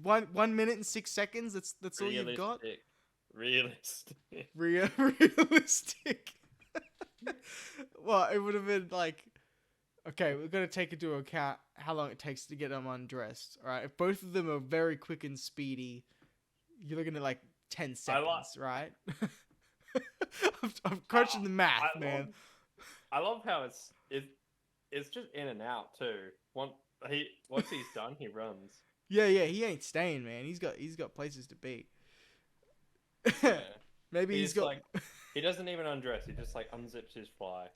1 minute and 6 seconds. That's all you've got. Realistic. Realistic. Well, it would have been like, okay, we're gonna take into account how long it takes to get them undressed. All right, if both of them are very quick and speedy, you're looking at like 10 seconds, right? I'm crunching the math, man. I love how it's just in and out too. Once he's done, he runs. Yeah, he ain't staying, man. He's got places to be. Yeah. Maybe he's got like he doesn't even undress. He just like unzips his fly.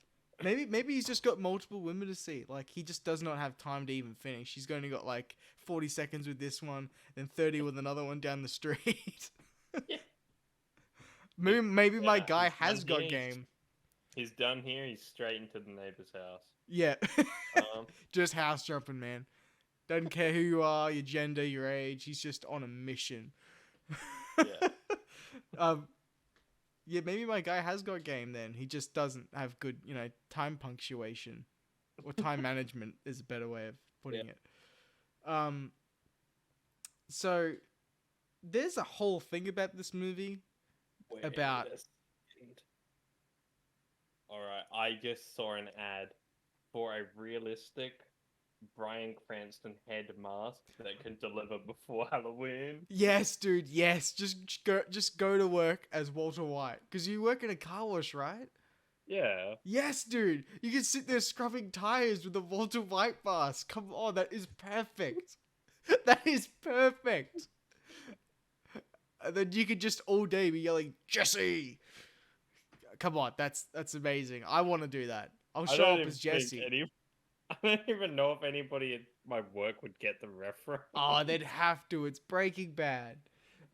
Maybe he's just got multiple women to see. Like he just does not have time to even finish. He's only got like 40 seconds with this one, and 30 with another one down the street. Yeah. Maybe my guy has got game. He's done here. He's straight into the neighbor's house. Yeah. Just house jumping, man. Doesn't care who you are, your gender, your age. He's just on a mission. Yeah. Yeah, maybe my guy has got game then. He just doesn't have good, time punctuation. Or time management is a better way of putting it. So there's a whole thing about this movie about... Alright, I just saw an ad for a realistic Bryan Cranston head mask that can deliver before Halloween. Yes, dude, yes. Just go to work as Walter White. Because you work in a car wash, right? Yeah. Yes, dude. You can sit there scrubbing tires with the Walter White mask. Come on, that is perfect. That is perfect. And then you could just all day be yelling, Jesse! Come on, that's amazing. I want to do that. I'll show up as Jesse. I don't even know if anybody at my work would get the reference. Oh, they'd have to. It's Breaking Bad.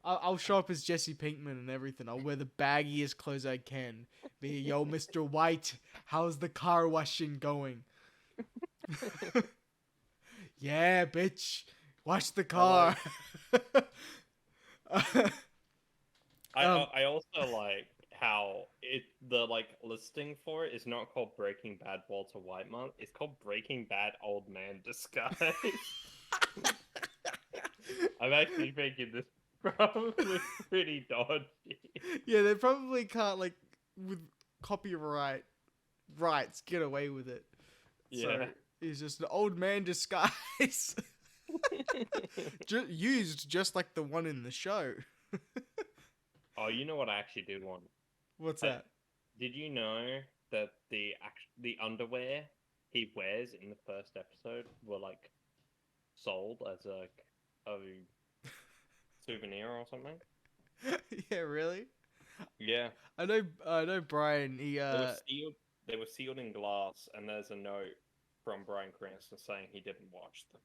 I'll show up as Jesse Pinkman and everything. I'll wear the baggiest clothes I can. Be, yo, Mr. White, how's the car washing going? Yeah, bitch. Wash the car. I also like how the listing for it is not called Breaking Bad Walter White month. It's called Breaking Bad Old Man Disguise. I'm actually thinking this probably pretty dodgy. Yeah, they probably can't with copyright rights get away with it. Yeah, so he's just an old man disguise. Used just like the one in the show. Oh, you know what I actually do want? What's that? Did you know that the underwear he wears in the first episode were sold as a souvenir or something? Yeah, really? Yeah. I know Brian, he they were sealed in glass, and there's a note from Bryan Cranston saying he didn't watch them.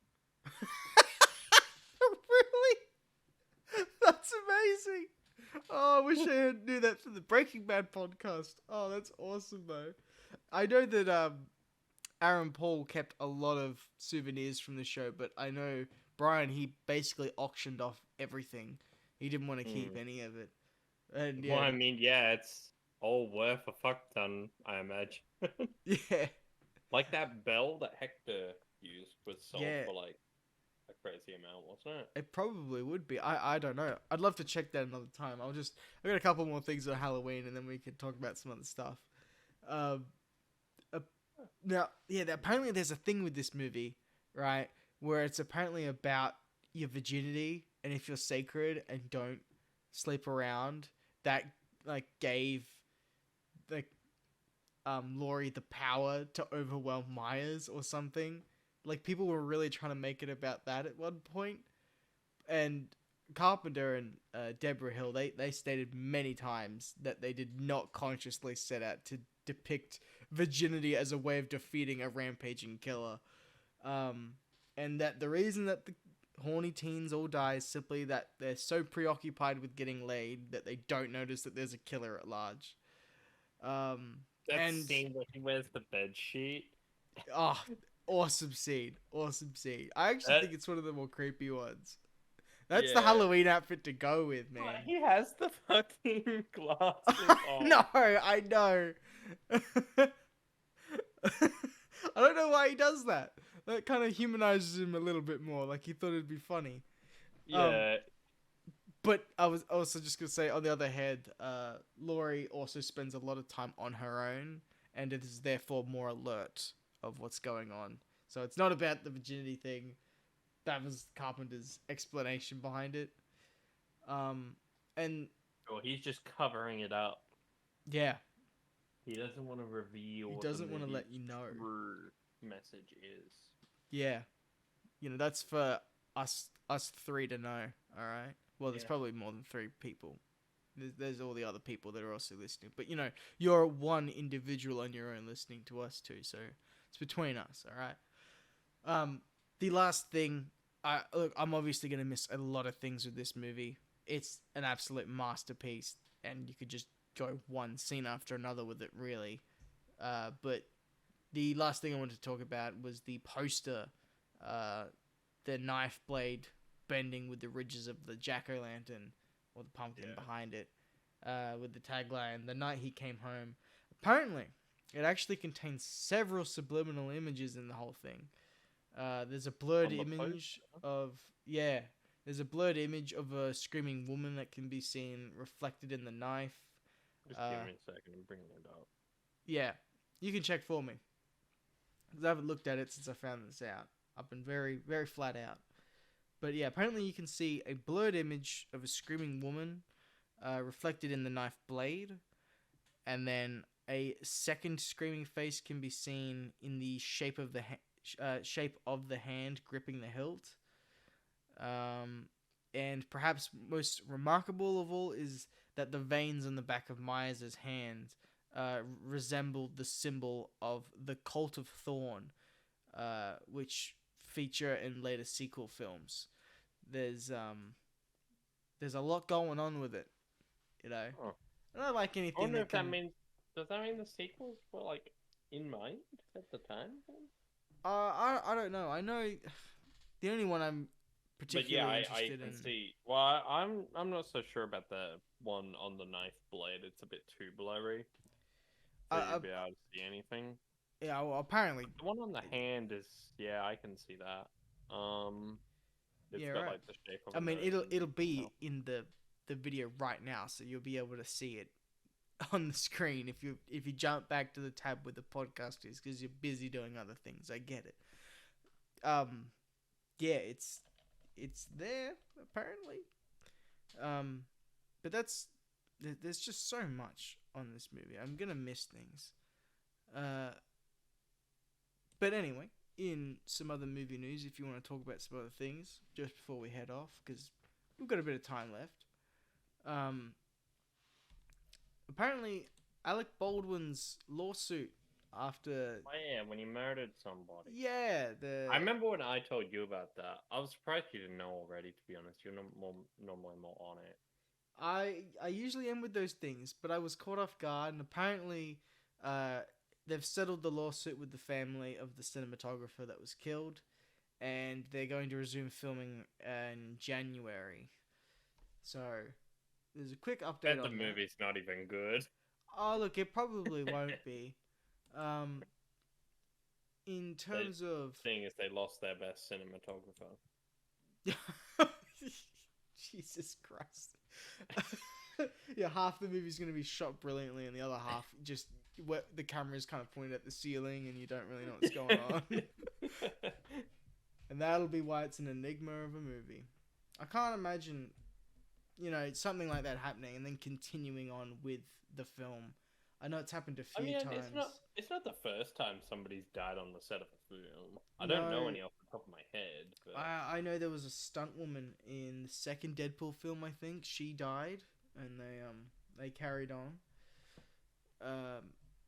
Really? That's amazing. Oh, I wish I knew that for the Breaking Bad podcast. Oh, that's awesome, though. I know that Aaron Paul kept a lot of souvenirs from the show, but I know Brian, he basically auctioned off everything. He didn't want to keep any of it. And yeah. Well, I mean, yeah, it's all worth a fuck ton, I imagine. Yeah. Like that bell that Hector used was sold for a crazy amount, wasn't it? It probably would be. I don't know. I'd love to check that another time. I got a couple more things on Halloween, and then we can talk about some other stuff. Now, yeah, apparently there's a thing with this movie, right, where it's apparently about your virginity, and if you're sacred and don't sleep around, that gave Laurie the power to overwhelm Myers or something. People were really trying to make it about that at one point. And Carpenter and Deborah Hill, they stated many times that they did not consciously set out to depict virginity as a way of defeating a rampaging killer. And that the reason that the horny teens all die is simply that they're so preoccupied with getting laid that they don't notice that there's a killer at large. That scene where he wears the bed sheet. Oh, awesome scene. I actually think it's one of the more creepy ones. That's the Halloween outfit to go with, man. But he has the fucking glasses on. No, I know. I don't know why he does that. That kind of humanizes him a little bit more. He thought it'd be funny. Yeah. But I was also just going to say, on the other hand, Laurie also spends a lot of time on her own and is therefore more alert of what's going on. So it's not about the virginity thing. That was Carpenter's explanation behind it. And well, he's just covering it up. Yeah. He doesn't want to reveal. He doesn't want to let you know. Message is. Yeah. That's for us three to know. All right. Well, there's probably more than three people. There's all the other people that are also listening. But, you're one individual on your own listening to us too. So it's between us. All right. The last thing, I'm obviously going to miss a lot of things with this movie. It's an absolute masterpiece, and you could just go one scene after another with it, really. But the last thing I wanted to talk about was the poster, the knife blade bending with the ridges of the jack-o'-lantern, or the pumpkin behind it. with the tagline, "The night he came home." Apparently, it actually contains several subliminal images in the whole thing. There's a blurred On the image poster? of There's a blurred image of a screaming woman that can be seen reflected in the knife. Just give me a second. I'm bringing it up. Yeah, you can check for me. 'Cause I haven't looked at it since I found this out. I've been very, very flat out. But yeah, apparently you can see a blurred image of a screaming woman reflected in the knife blade, and then a second screaming face can be seen in the shape of the hand gripping the hilt. And perhaps most remarkable of all is that the veins on the back of Myers' hand resembled the symbol of the Cult of Thorn, which feature in later sequel films. There's a lot going on with it, you know. Oh. I don't like I anything wonder that if can. that means. Does that mean the sequels were like in mind at the time? I don't know. I know the only one I'm But yeah, particularly I interested can in. see. Well, I'm not so sure about the one on the knife blade. It's a bit too blurry for you to be able to see anything. Yeah, well, apparently. The one on the hand is, yeah, I can see that. It's Yeah, got right. like the shape of I a mean, nose it'll and be mouth. in the video right now, so you'll be able to see it on the screen if you jump back to the tab where the podcast is because you're busy doing other things. I get it. Yeah, it's there apparently. But there's just so much on this movie. I'm gonna miss things. But anyway, in some other movie news, if you want to talk about some other things just before we head off, because we've got a bit of time left. Apparently, Alec Baldwin's lawsuit after Oh yeah, when he murdered somebody. I the remember when I told you about that. I was surprised you didn't know already. To be honest, you're normally more on it. I usually am with those things, but I was caught off guard, and apparently, uh, they've settled the lawsuit with the family of the cinematographer that was killed, and they're going to resume filming in January. So there's a quick update Bet the on that. movie's not even good. Oh look, it probably won't be. Um, in The terms of thing is, they lost their best cinematographer. Jesus Christ. Yeah, half the movie's going to be shot brilliantly, and the other half just where the camera's kind of pointed at the ceiling, and you don't really know what's going on. And that'll be why it's an enigma of a movie. I can't imagine, something like that happening and then continuing on with the film. I know it's happened a few times. It's not the first time somebody's died on the set of a film. I No. don't know any off the top of my head. But... I know there was a stunt woman in the second Deadpool film. I think she died, and they carried on.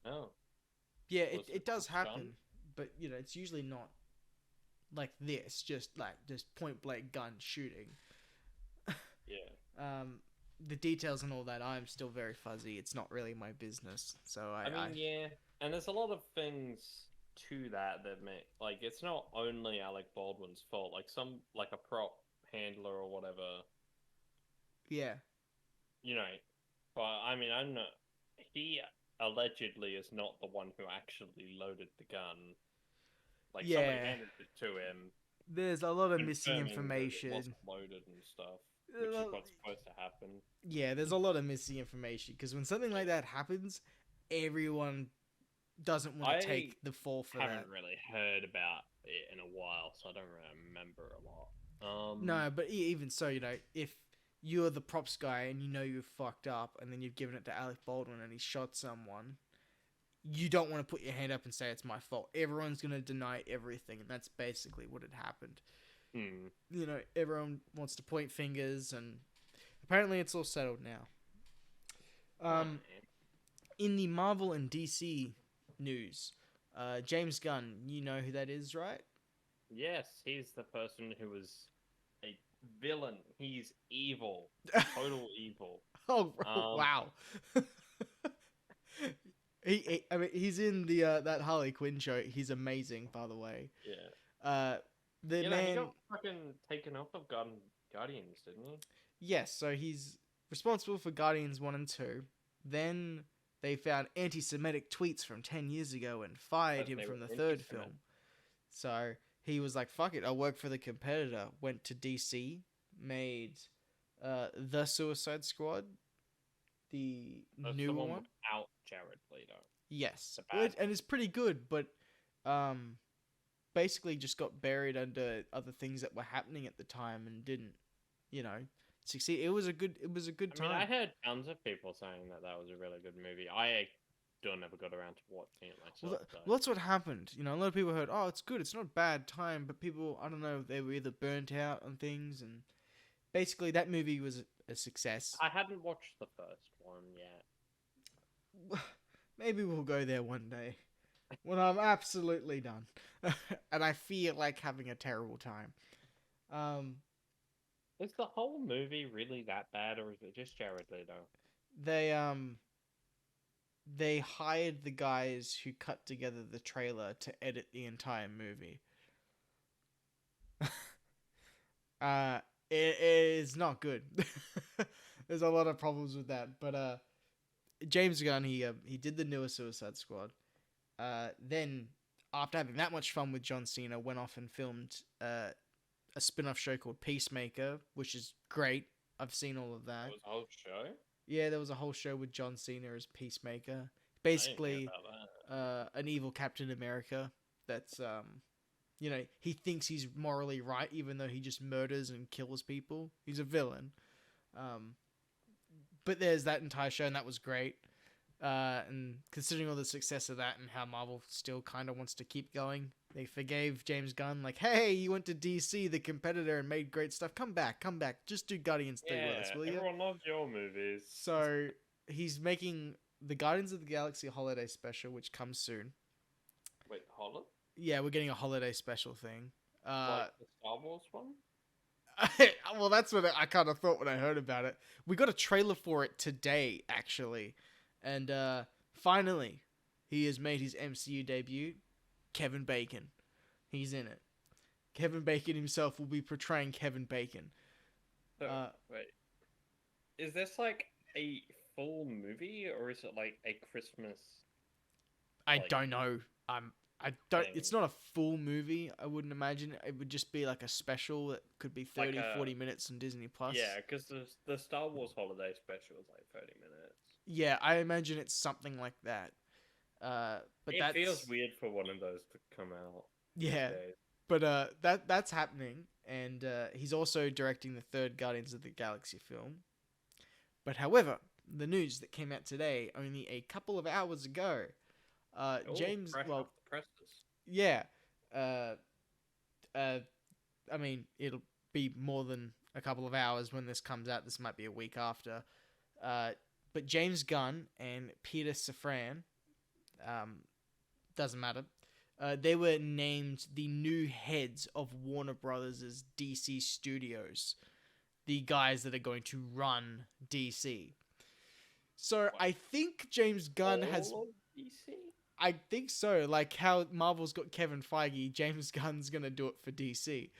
Oh, Yeah, Was it it does stunt? happen, but it's usually not like this. Just point blank gun shooting. yeah. The details and all that, I'm still very fuzzy. It's not really my business. So I mean, yeah, and there's a lot of things to that make like it's not only Alec Baldwin's fault. Like a prop handler or whatever, yeah, but I mean, I don't know. He allegedly is not the one who actually loaded the gun. Like somebody yeah. handed it to him, There's a lot of missing confirming that it information. wasn't loaded and stuff, which is what's supposed to happen. Yeah, there's a lot of missing information because when something like that happens, everyone doesn't want to take the fall for that. I haven't really heard about it in a while, so I don't really remember a lot. No, but even so, if you're the props guy and you've fucked up, and then you've given it to Alec Baldwin and he shot someone, you don't want to put your hand up and say it's my fault. Everyone's gonna deny everything, and that's basically what had happened. Everyone wants to point fingers, and apparently it's all settled now. In the Marvel and DC news, James Gunn, you know who that is, right? Yes, he's the person who was a villain. He's evil. Total evil. Oh, wow. I mean, he's in the that Harley Quinn show. He's amazing, by the way. Yeah. The man he got fucking taken off of Guardians, didn't he? Yes, so he's responsible for Guardians 1 and 2. Then they found anti-Semitic tweets from 10 years ago and fired him from the third film. So he was like, fuck it, I'll work for the competitor. Went to DC, made The Suicide Squad, That's new the one. Without Jared Leto. Yes. And it's pretty good, but basically just got buried under other things that were happening at the time and didn't, succeed. It was a good time. I heard tons of people saying that was a really good movie. I still never got around to watching it myself. Well, that's what happened. A lot of people heard, oh, it's good, it's not a bad time, but people, I don't know, they were either burnt out on things, and basically that movie was a success. I hadn't watched the first one yet. Maybe we'll go there one day when I'm absolutely done and I feel like having a terrible time. Is the whole movie really that bad, or is it just Jared Leto? They hired the guys who cut together the trailer to edit the entire movie. It is not good. There's a lot of problems with that, but James Gunn, he did the newer Suicide Squad. Then, after having that much fun with John Cena, went off and filmed a spin-off show called Peacemaker, which is great. I've seen all of that. There was a whole show? Yeah, there was a whole show with John Cena as Peacemaker. Basically, an evil Captain America that's, he thinks he's morally right, even though he just murders and kills people. He's a villain. But there's that entire show, and that was great. And considering all the success of that and how Marvel still kind of wants to keep going, they forgave James Gunn, like, hey, you went to DC, the competitor, and made great stuff. Come back. Just do Guardians 3 with us, will you? Everyone loves your movies. So, he's making the Guardians of the Galaxy holiday special, which comes soon. Wait, holiday? Yeah, we're getting a holiday special thing. Like the Star Wars one? Well, that's what I kind of thought when I heard about it. We got a trailer for it today, actually. And finally, he has made his MCU debut. Kevin Bacon. He's in it. Kevin Bacon himself will be portraying Kevin Bacon. So, wait. Is this like a full movie, or is it like a Christmas? I don't know. I don't. Thing? It's not a full movie. I wouldn't imagine. It would just be like a special that could be 30, 40 minutes on Disney Plus. Yeah, because the Star Wars holiday special is like 30 minutes. Yeah, I imagine it's something like that. But it feels weird for one of those to come out. Yeah, but that's happening, and he's also directing the third Guardians of the Galaxy film. But however, the news that came out today, only a couple of hours ago, James. Well, the presses. Yeah. I mean, it'll be more than a couple of hours when this comes out. This might be a week after. But James Gunn and Peter Safran, doesn't matter. They were named the new heads of Warner Brothers' DC Studios, the guys that are going to run DC. So I think James Gunn has. DC? I think so. Like how Marvel's got Kevin Feige, James Gunn's gonna do it for DC.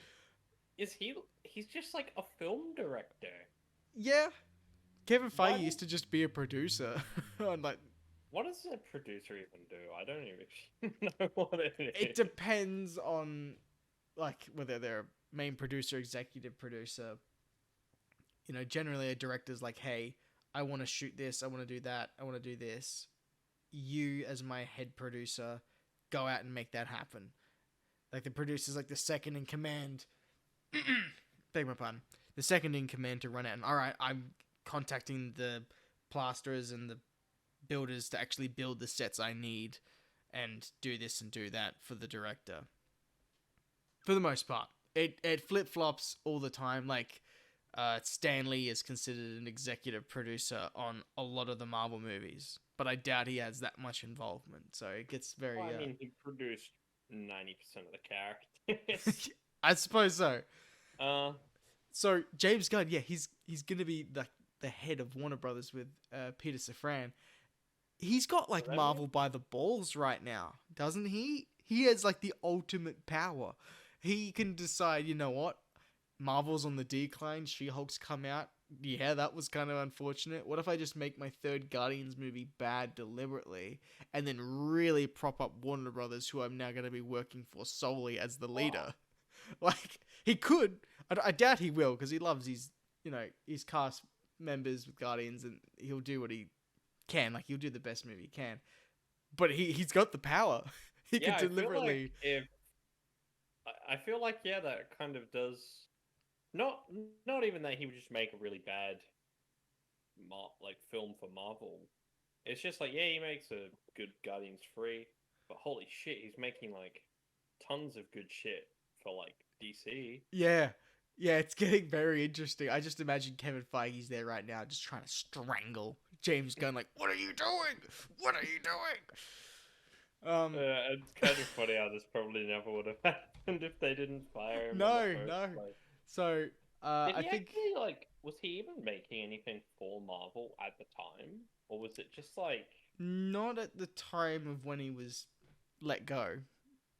Is he? He's just like a film director. Yeah. Kevin Feige used to just be a producer. Like, what does a producer even do? I don't even know what it is. It depends on, like, whether they're a main producer, executive producer. Generally a director's like, hey, I want to shoot this, I want to do that, I want to do this. You, as my head producer, go out and make that happen. Like, the producer's like the second in command. Beg my pardon. The second in command to run out and, alright, I'm contacting the plasterers and the builders to actually build the sets I need and do this and do that for the director. For the most part. It flip-flops all the time. Like, Stan Lee is considered an executive producer on a lot of the Marvel movies, but I doubt he has that much involvement, so it gets very... Well, I mean, he produced 90% of the characters. I suppose so. So, James Gunn, yeah, he's going to be the head of Warner Brothers with Peter Safran. He's got, like, Marvel by the balls right now, doesn't he? He has, like, the ultimate power. He can decide, you know what? Marvel's on the decline, She-Hulk's come out, yeah, that was kind of unfortunate. What if I just make my third Guardians movie bad deliberately and then really prop up Warner Brothers, who I'm now going to be working for solely as the Wow. leader? Like, he could. I doubt he will, because he loves his cast members with Guardians, and he'll do what he can. Like, he'll do the best movie he can. But he's got the power. He Yeah, could I feel like deliberately. if I feel like yeah, that kind of does not not even that he would just make a really bad like film for Marvel. It's just like yeah, he makes a good Guardians 3, but holy shit, he's making like tons of good shit for like DC. Yeah. Yeah, it's getting very interesting. I just imagine Kevin Feige's there right now just trying to strangle James Gunn. Like, what are you doing? What are you doing? It's kind of funny how this probably never would have happened if they didn't fire him in the No, first no. place. So, Did I he think actually like? Was he even making anything for Marvel at the time, or was it just like? not at the time of when he was let go.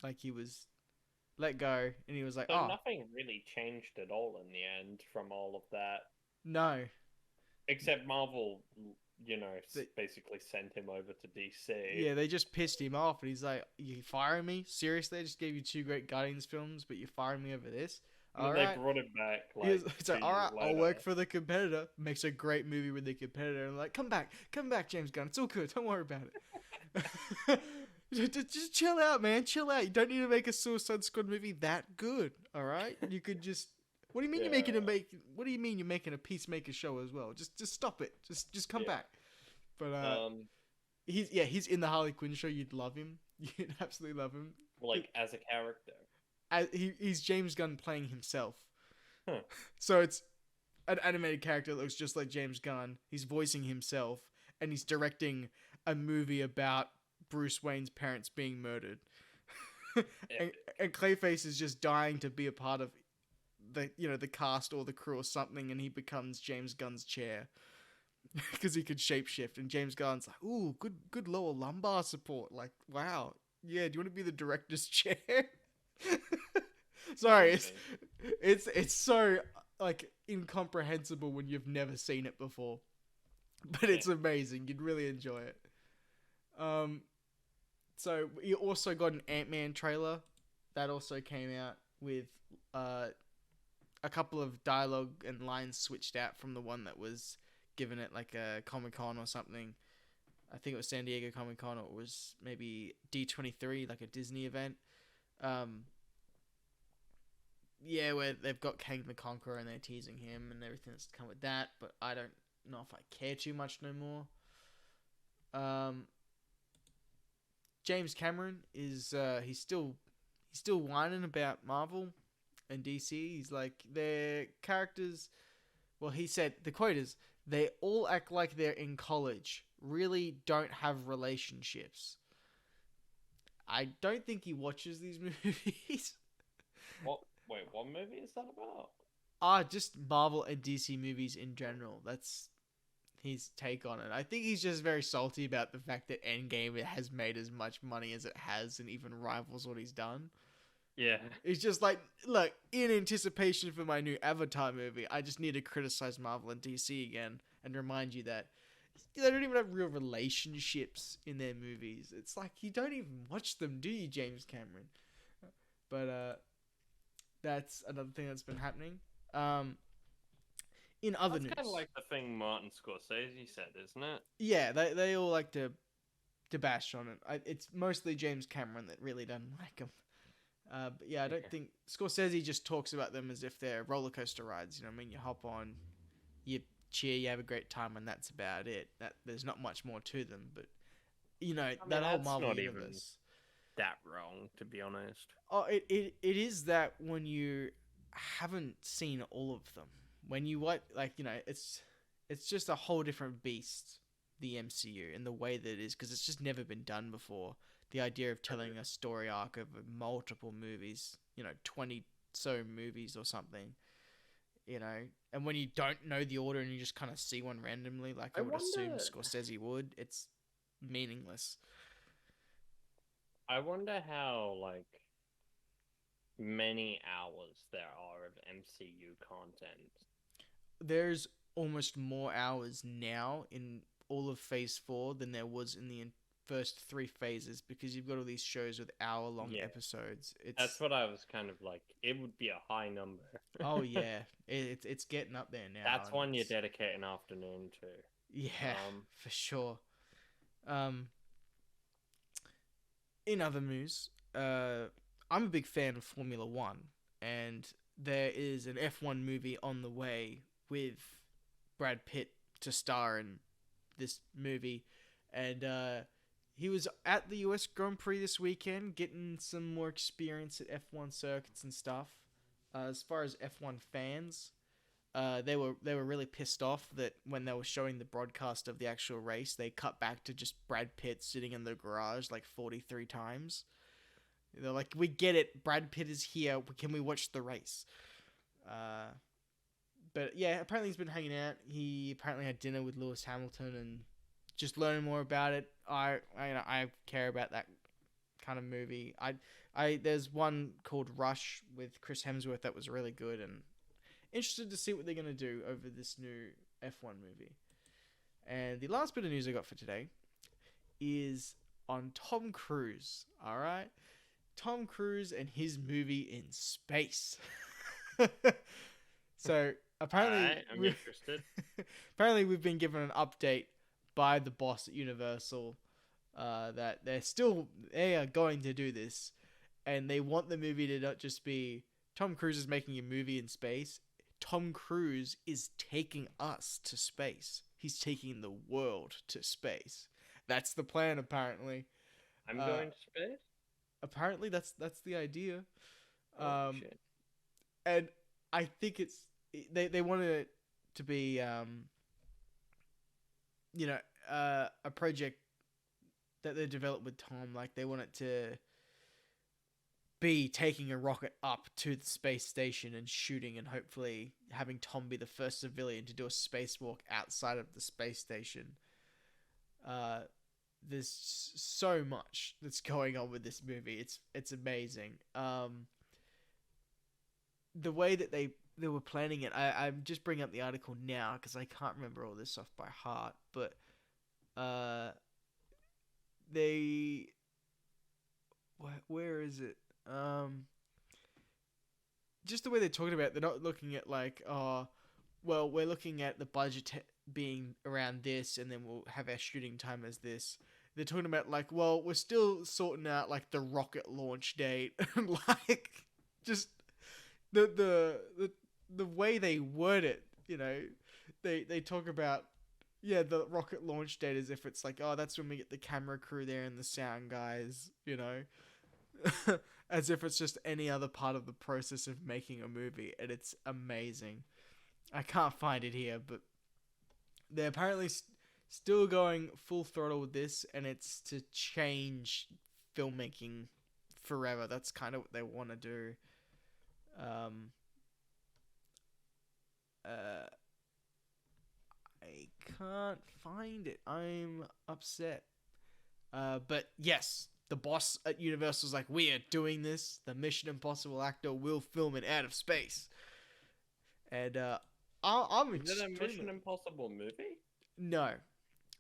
Like, he was let go and he was like, So oh, nothing really changed at all in the end from all of that, no. except Marvel, The, basically sent him over to DC. yeah, they just pissed him off, and he's like, "You firing me? Seriously? I just gave you two great Guardians films, but you're firing me over this? And All then they right." brought him back He's two like, "All years right, I'll later. work for the competitor." Makes a great movie with the competitor, and I'm like, come back, James Gunn. It's all good. Don't worry about it. Just chill out, man. Chill out. You don't need to make a Suicide Squad movie that good. All right, you could just. What do you mean you're making a Yeah, make? What do you mean you're making a Peacemaker show as well? Just stop it. Just come yeah. back. But Um, he's in the Harley Quinn show. You'd love him. You'd absolutely love him. like as a character. He's James Gunn playing himself. Huh. So it's an animated character that looks just like James Gunn. He's voicing himself, and he's directing a movie about Bruce Wayne's parents being murdered. and, Epic. and Clayface is just dying to be a part of the cast or the crew or something, and he becomes James Gunn's chair because he could shapeshift. And James Gunn's like, "Ooh, good lower lumbar support." Like, wow, yeah. Do you want to be the director's chair? Sorry, Amazing. it's so like incomprehensible when you've never seen it before, but Yeah. it's amazing. You'd really enjoy it. Um, so you also got an Ant-Man trailer that also came out with uh a couple of dialogue and lines switched out from the one that was given at like a Comic-Con or something. I think it was San Diego Comic-Con, or it was maybe D23, like a Disney event. Um, yeah, where they've got Kang the Conqueror and they're teasing him and everything that's come with that, but I don't know if I care too much no more. Um, James Cameron is he's still whining about Marvel and DC. He's like, their characters. Well, he said the quote is, "They all act like they're in college. Really don't have relationships." I don't think he watches these movies. What? Wait, what movie is that about? Just Marvel and DC movies in general. That's his take on it. I think he's just very salty about the fact that Endgame has made as much money as it has and even rivals what he's done. Yeah. It's just like, look, in anticipation for my new Avatar movie, I just need to criticize Marvel and DC again and remind you that they don't even have real relationships in their movies. It's like you don't even watch them, do you, James Cameron? But that's another thing that's been happening. In other That's news, kind of like the thing Martin Scorsese said, isn't it? yeah, they all like to bash on it. It's mostly James Cameron that really doesn't like them. But yeah, I don't think Scorsese just talks about them as if they're roller coaster rides. You know what I mean? You hop on, you cheer, you have a great time, and that's about it. That there's not much more to them. But you know, I mean, that whole that's Marvel not even universe. that wrong, to be honest. Oh, it is that when you haven't seen all of them. When you what like it's just a whole different beast, the MCU, and the way that it is, because it's just never been done before. The idea of telling a story arc of multiple movies, 20 so movies or something, and when you don't know the order and you just kind of see one randomly, like I I would assume wonder. Scorsese would, it's meaningless. I wonder how like many hours there are of MCU content. There's almost more hours now in all of Phase 4 than there was in the first 3 phases, because you've got all these shows with hour-long episodes. That's what I was kind of like. It would be a high number. Oh yeah, it's getting up there now. That's one you dedicate an afternoon to. Yeah, for sure. In other news, I'm a big fan of Formula One, and there is an F1 movie on the way with Brad Pitt to star in this movie, and he was at the US Grand Prix this weekend, getting some more experience at F1 circuits and stuff. As far as F1 fans, they were really pissed off that when they were showing the broadcast of the actual race, they cut back to just Brad Pitt sitting in the garage like 43 times. They're like, "We get it, Brad Pitt is here. Can we watch the race?" But yeah, apparently he's been hanging out. He apparently had dinner with Lewis Hamilton and just learning more about it. I care about that kind of movie. There's one called Rush with Chris Hemsworth that was really good, and interested to see what they're going to do over this new F1 movie. And the last bit of news I got for today is on Tom Cruise. All right, Tom Cruise and his movie in space. So apparently, I'm interested. Apparently, we've been given an update by the boss at Universal that they are going to do this, and they want the movie to not just be Tom Cruise is making a movie in space. Tom Cruise is taking us to space. He's taking the world to space. That's the plan, apparently. I'm going to space? Apparently, that's the idea. Shit. And I think they wanted it to be, a project that they developed with Tom. Like, they want it to be taking a rocket up to the space station and shooting, and hopefully having Tom be the first civilian to do a spacewalk outside of the space station. There's so much that's going on with this movie. It's amazing. The way that they were planning it, I'm just bringing up the article now because I can't remember all this off by heart, but where is it? Just the way they're talking about it, they're not looking at like, oh, well, we're looking at the budget being around this, and then we'll have our shooting time as this. They're talking about like, well, we're still sorting out like the rocket launch date, and like just the way they word it. You know, they talk about the rocket launch date as if it's like, oh, that's when we get the camera crew there and the sound guys. You know. As if it's just any other part of the process of making a movie, and it's amazing. I can't find it here, but they're apparently still going full throttle with this, and it's to change filmmaking forever. That's kind of what they want to do. I can't find it. I'm upset. But yes, the boss at Universal's like, we are doing this. The Mission Impossible actor will film it out of space. And I'm Is it a Mission Impossible movie? No.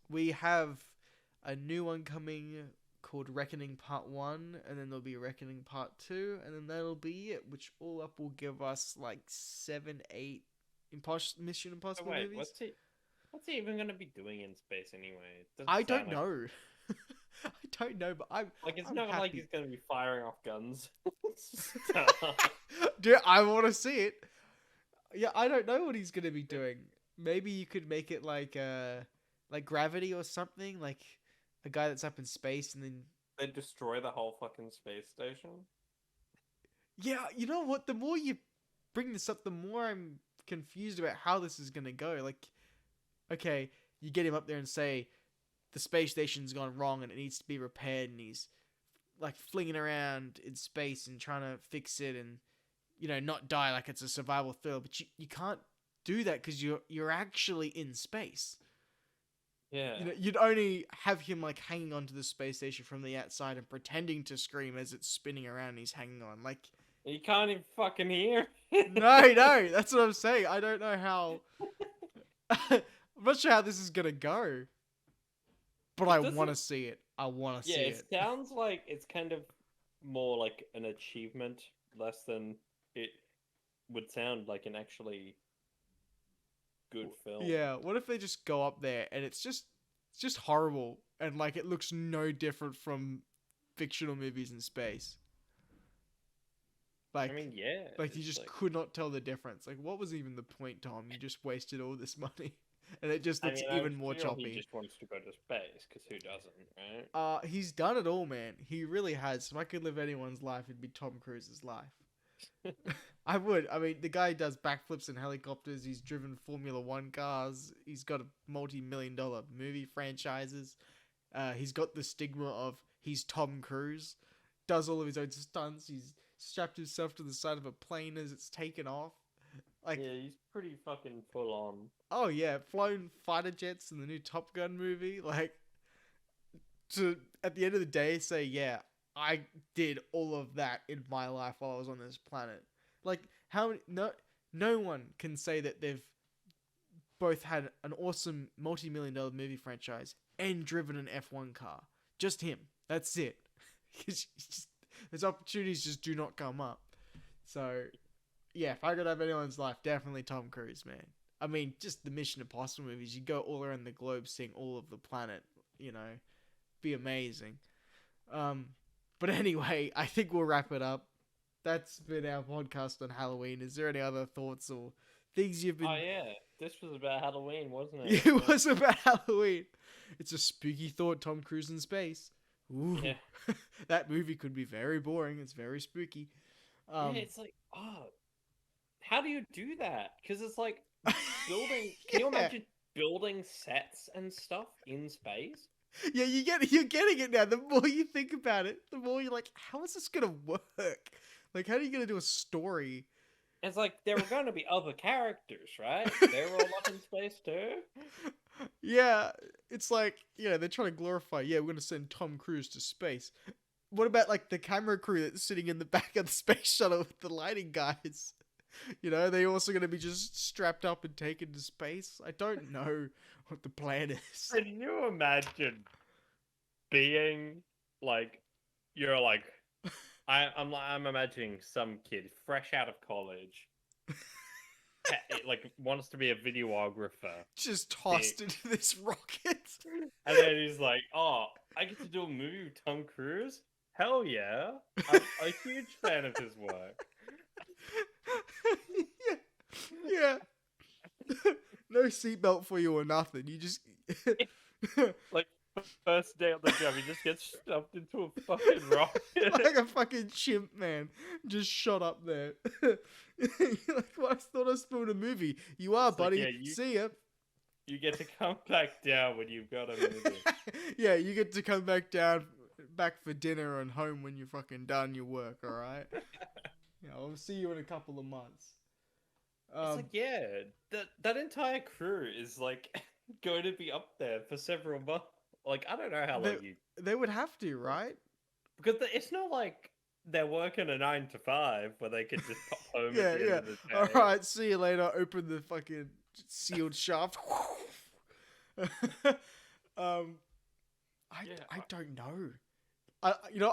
We have a new one coming called Reckoning Part 1, and then there'll be Reckoning Part 2, and then that'll be it, which all up will give us like 7, 8 Mission Impossible movies. What's he even going to be doing in space anyway? I don't know. I don't know, but it's not happy. Like he's going to be firing off guns. Dude, I want to see it. Yeah, I don't know what he's going to be doing. Maybe you could make it like Gravity or something, like a guy that's up in space and then they destroy the whole fucking space station. Yeah, you know what? The more you bring this up, the more I'm confused about how this is going to go. Like, okay, you get him up there and say the space station's gone wrong and it needs to be repaired, and he's like flinging around in space and trying to fix it and, you know, not die like it's a survival thriller. But you can't do that because you're actually in space. Yeah. You know, you'd only have him like hanging onto the space station from the outside and pretending to scream as it's spinning around and he's hanging on. Like, you can't even fucking hear. No, that's what I'm saying. I don't know how. I'm not sure how this is gonna go, but I It want to doesn't. see it. I want to Yeah, see it it. sounds like it's kind of more like an achievement, less than it would sound like an actually good film. Yeah, what if they just go up there and it's just horrible and like it looks no different from fictional movies in space. I Like mean, yeah, like you it's just like. could not tell the difference. Like what was even the point, Tom? You just wasted all this money and it just I looks mean, I'm even more sure he choppy. just wants to go to space, because who doesn't, right? He's done it all, man. He really has. If I could live anyone's life, it'd be Tom Cruise's life. I would. I mean, the guy does backflips in helicopters. He's driven Formula One cars. He's got a multi-million-dollar movie franchises. He's got the stigma of he's Tom Cruise. Does all of his own stunts. He's strapped himself to the side of a plane as it's taken off. Like, Yeah, he's pretty fucking full on. oh yeah, flown fighter jets in the new Top Gun movie. Like, to at the end of the day say, yeah, I did all of that in my life while I was on this planet. Like, how no one can say that they've both had an awesome multi-million-dollar movie franchise and driven an F1 car. Just him. That's it. Those opportunities just do not come up. So, yeah, if I could have anyone's life, definitely Tom Cruise, man. I mean, just the Mission Impossible movies. You go all around the globe, seeing all of the planet. You know, be amazing. Um, but anyway, I think we'll wrap it up. That's been our podcast on Halloween. Is there any other thoughts or things you've Oh been? yeah, this was about Halloween, wasn't it? It was about Halloween. It's a spooky thought. Tom Cruise in space. Ooh, Yeah. that movie could be very boring. It's very spooky. Yeah, Um, it's like, how do you do that? Because it's like building. Can you yeah, imagine building sets and stuff in space? yeah. You're getting it now. The more you think about it, the more you're like, how is this gonna work? Like, how are you gonna do a story? It's like there were going to be other characters, right? They were all up in space too. Yeah, it's like, they're trying to glorify, yeah, we're gonna send Tom Cruise to space. What about like the camera crew that's sitting in the back of the space shuttle with the lighting guys? They also gonna be just strapped up and taken to space? I don't know what the plan is. Can you imagine being like, you're like, I'm imagining some kid fresh out of college, like wants to be a videographer, Just tossed into this rocket. and then he's like, "Oh, I get to do a movie with Tom Cruise? Hell yeah! I'm a huge fan of his work." Yeah. No seatbelt for you or nothing. You just Like, first day on the job, he just gets stuffed into a fucking rocket. like a fucking chimp, man. Just shot up there. You're like, well, I thought I was filming a movie. You are, It's like, buddy. yeah, See ya. you get to come back down when you've got a movie. Yeah, you get to come back for dinner and home when you're fucking done your work, alright? I'll see you in a couple of months. It's like, yeah, that entire crew is like going to be up there for several months. Like, I don't know how long they would have to, right? because it's not like they're working a 9 to 5 where they could just pop home Yeah, at the end yeah. of the day. Alright, see you later. Open the fucking sealed shaft. I don't know.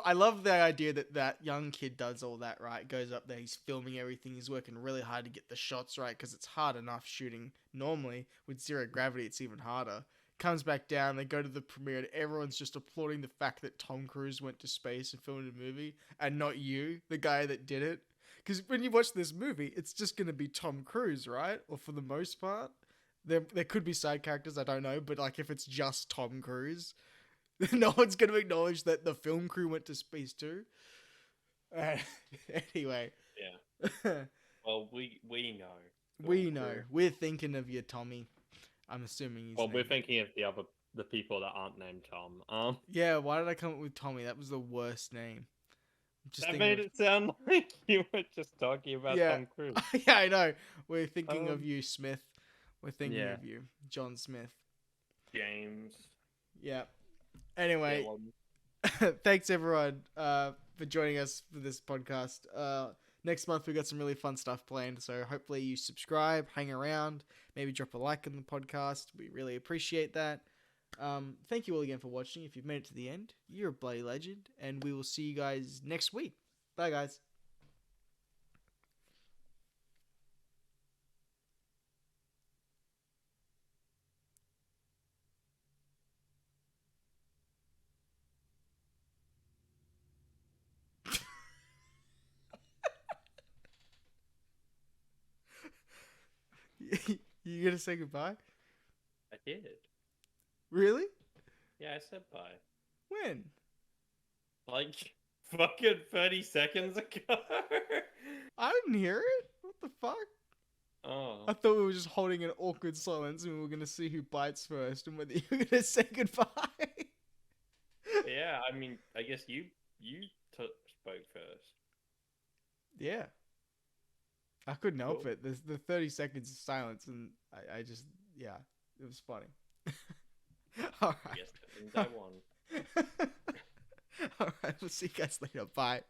I love the idea that young kid does all that, right? Goes up there, he's filming everything, he's working really hard to get the shots right because it's hard enough shooting normally. With zero gravity, it's even harder. Comes back down, they go to the premiere, and everyone's just applauding the fact that Tom Cruise went to space and filmed a movie, and not you, the guy that did it. Because when you watch this movie, it's just going to be Tom Cruise, right? Or for the most part. There could be side characters, I don't know, but like if it's just Tom Cruise, no one's going to acknowledge that the film crew went to space too. Anyway. Yeah. Well, we know. We know. We're thinking of you, Tommy. I'm assuming he's. Well, we're thinking of the people that aren't named Tom. Yeah, why did I come up with Tommy? That was the worst name. That made it sound like you were just talking about Tom Cruise. Yeah, I know. We're thinking of you, Smith. We're thinking of you, John Smith. James. Yeah. Anyway, thanks everyone for joining us for this podcast. next month we got some really fun stuff planned. So hopefully you subscribe, hang around, maybe drop a like on the podcast. We really appreciate that. Thank you all again for watching. If you've made it to the end, you're a bloody legend, and we will see you guys next week. Bye, guys. You gonna say goodbye? I did. Really? Yeah, I said bye. When? Like, fucking 30 seconds ago. I didn't hear it. What the fuck? Oh. I thought we were just holding an awkward silence and we were gonna see who bites first and whether you were gonna say goodbye. Yeah, I mean, I guess you spoke first. Yeah. I couldn't help Cool. it. The 30 seconds of silence, and I just, yeah, it was funny. All right. Yes, that means I won. All right, we'll see you guys later. Bye.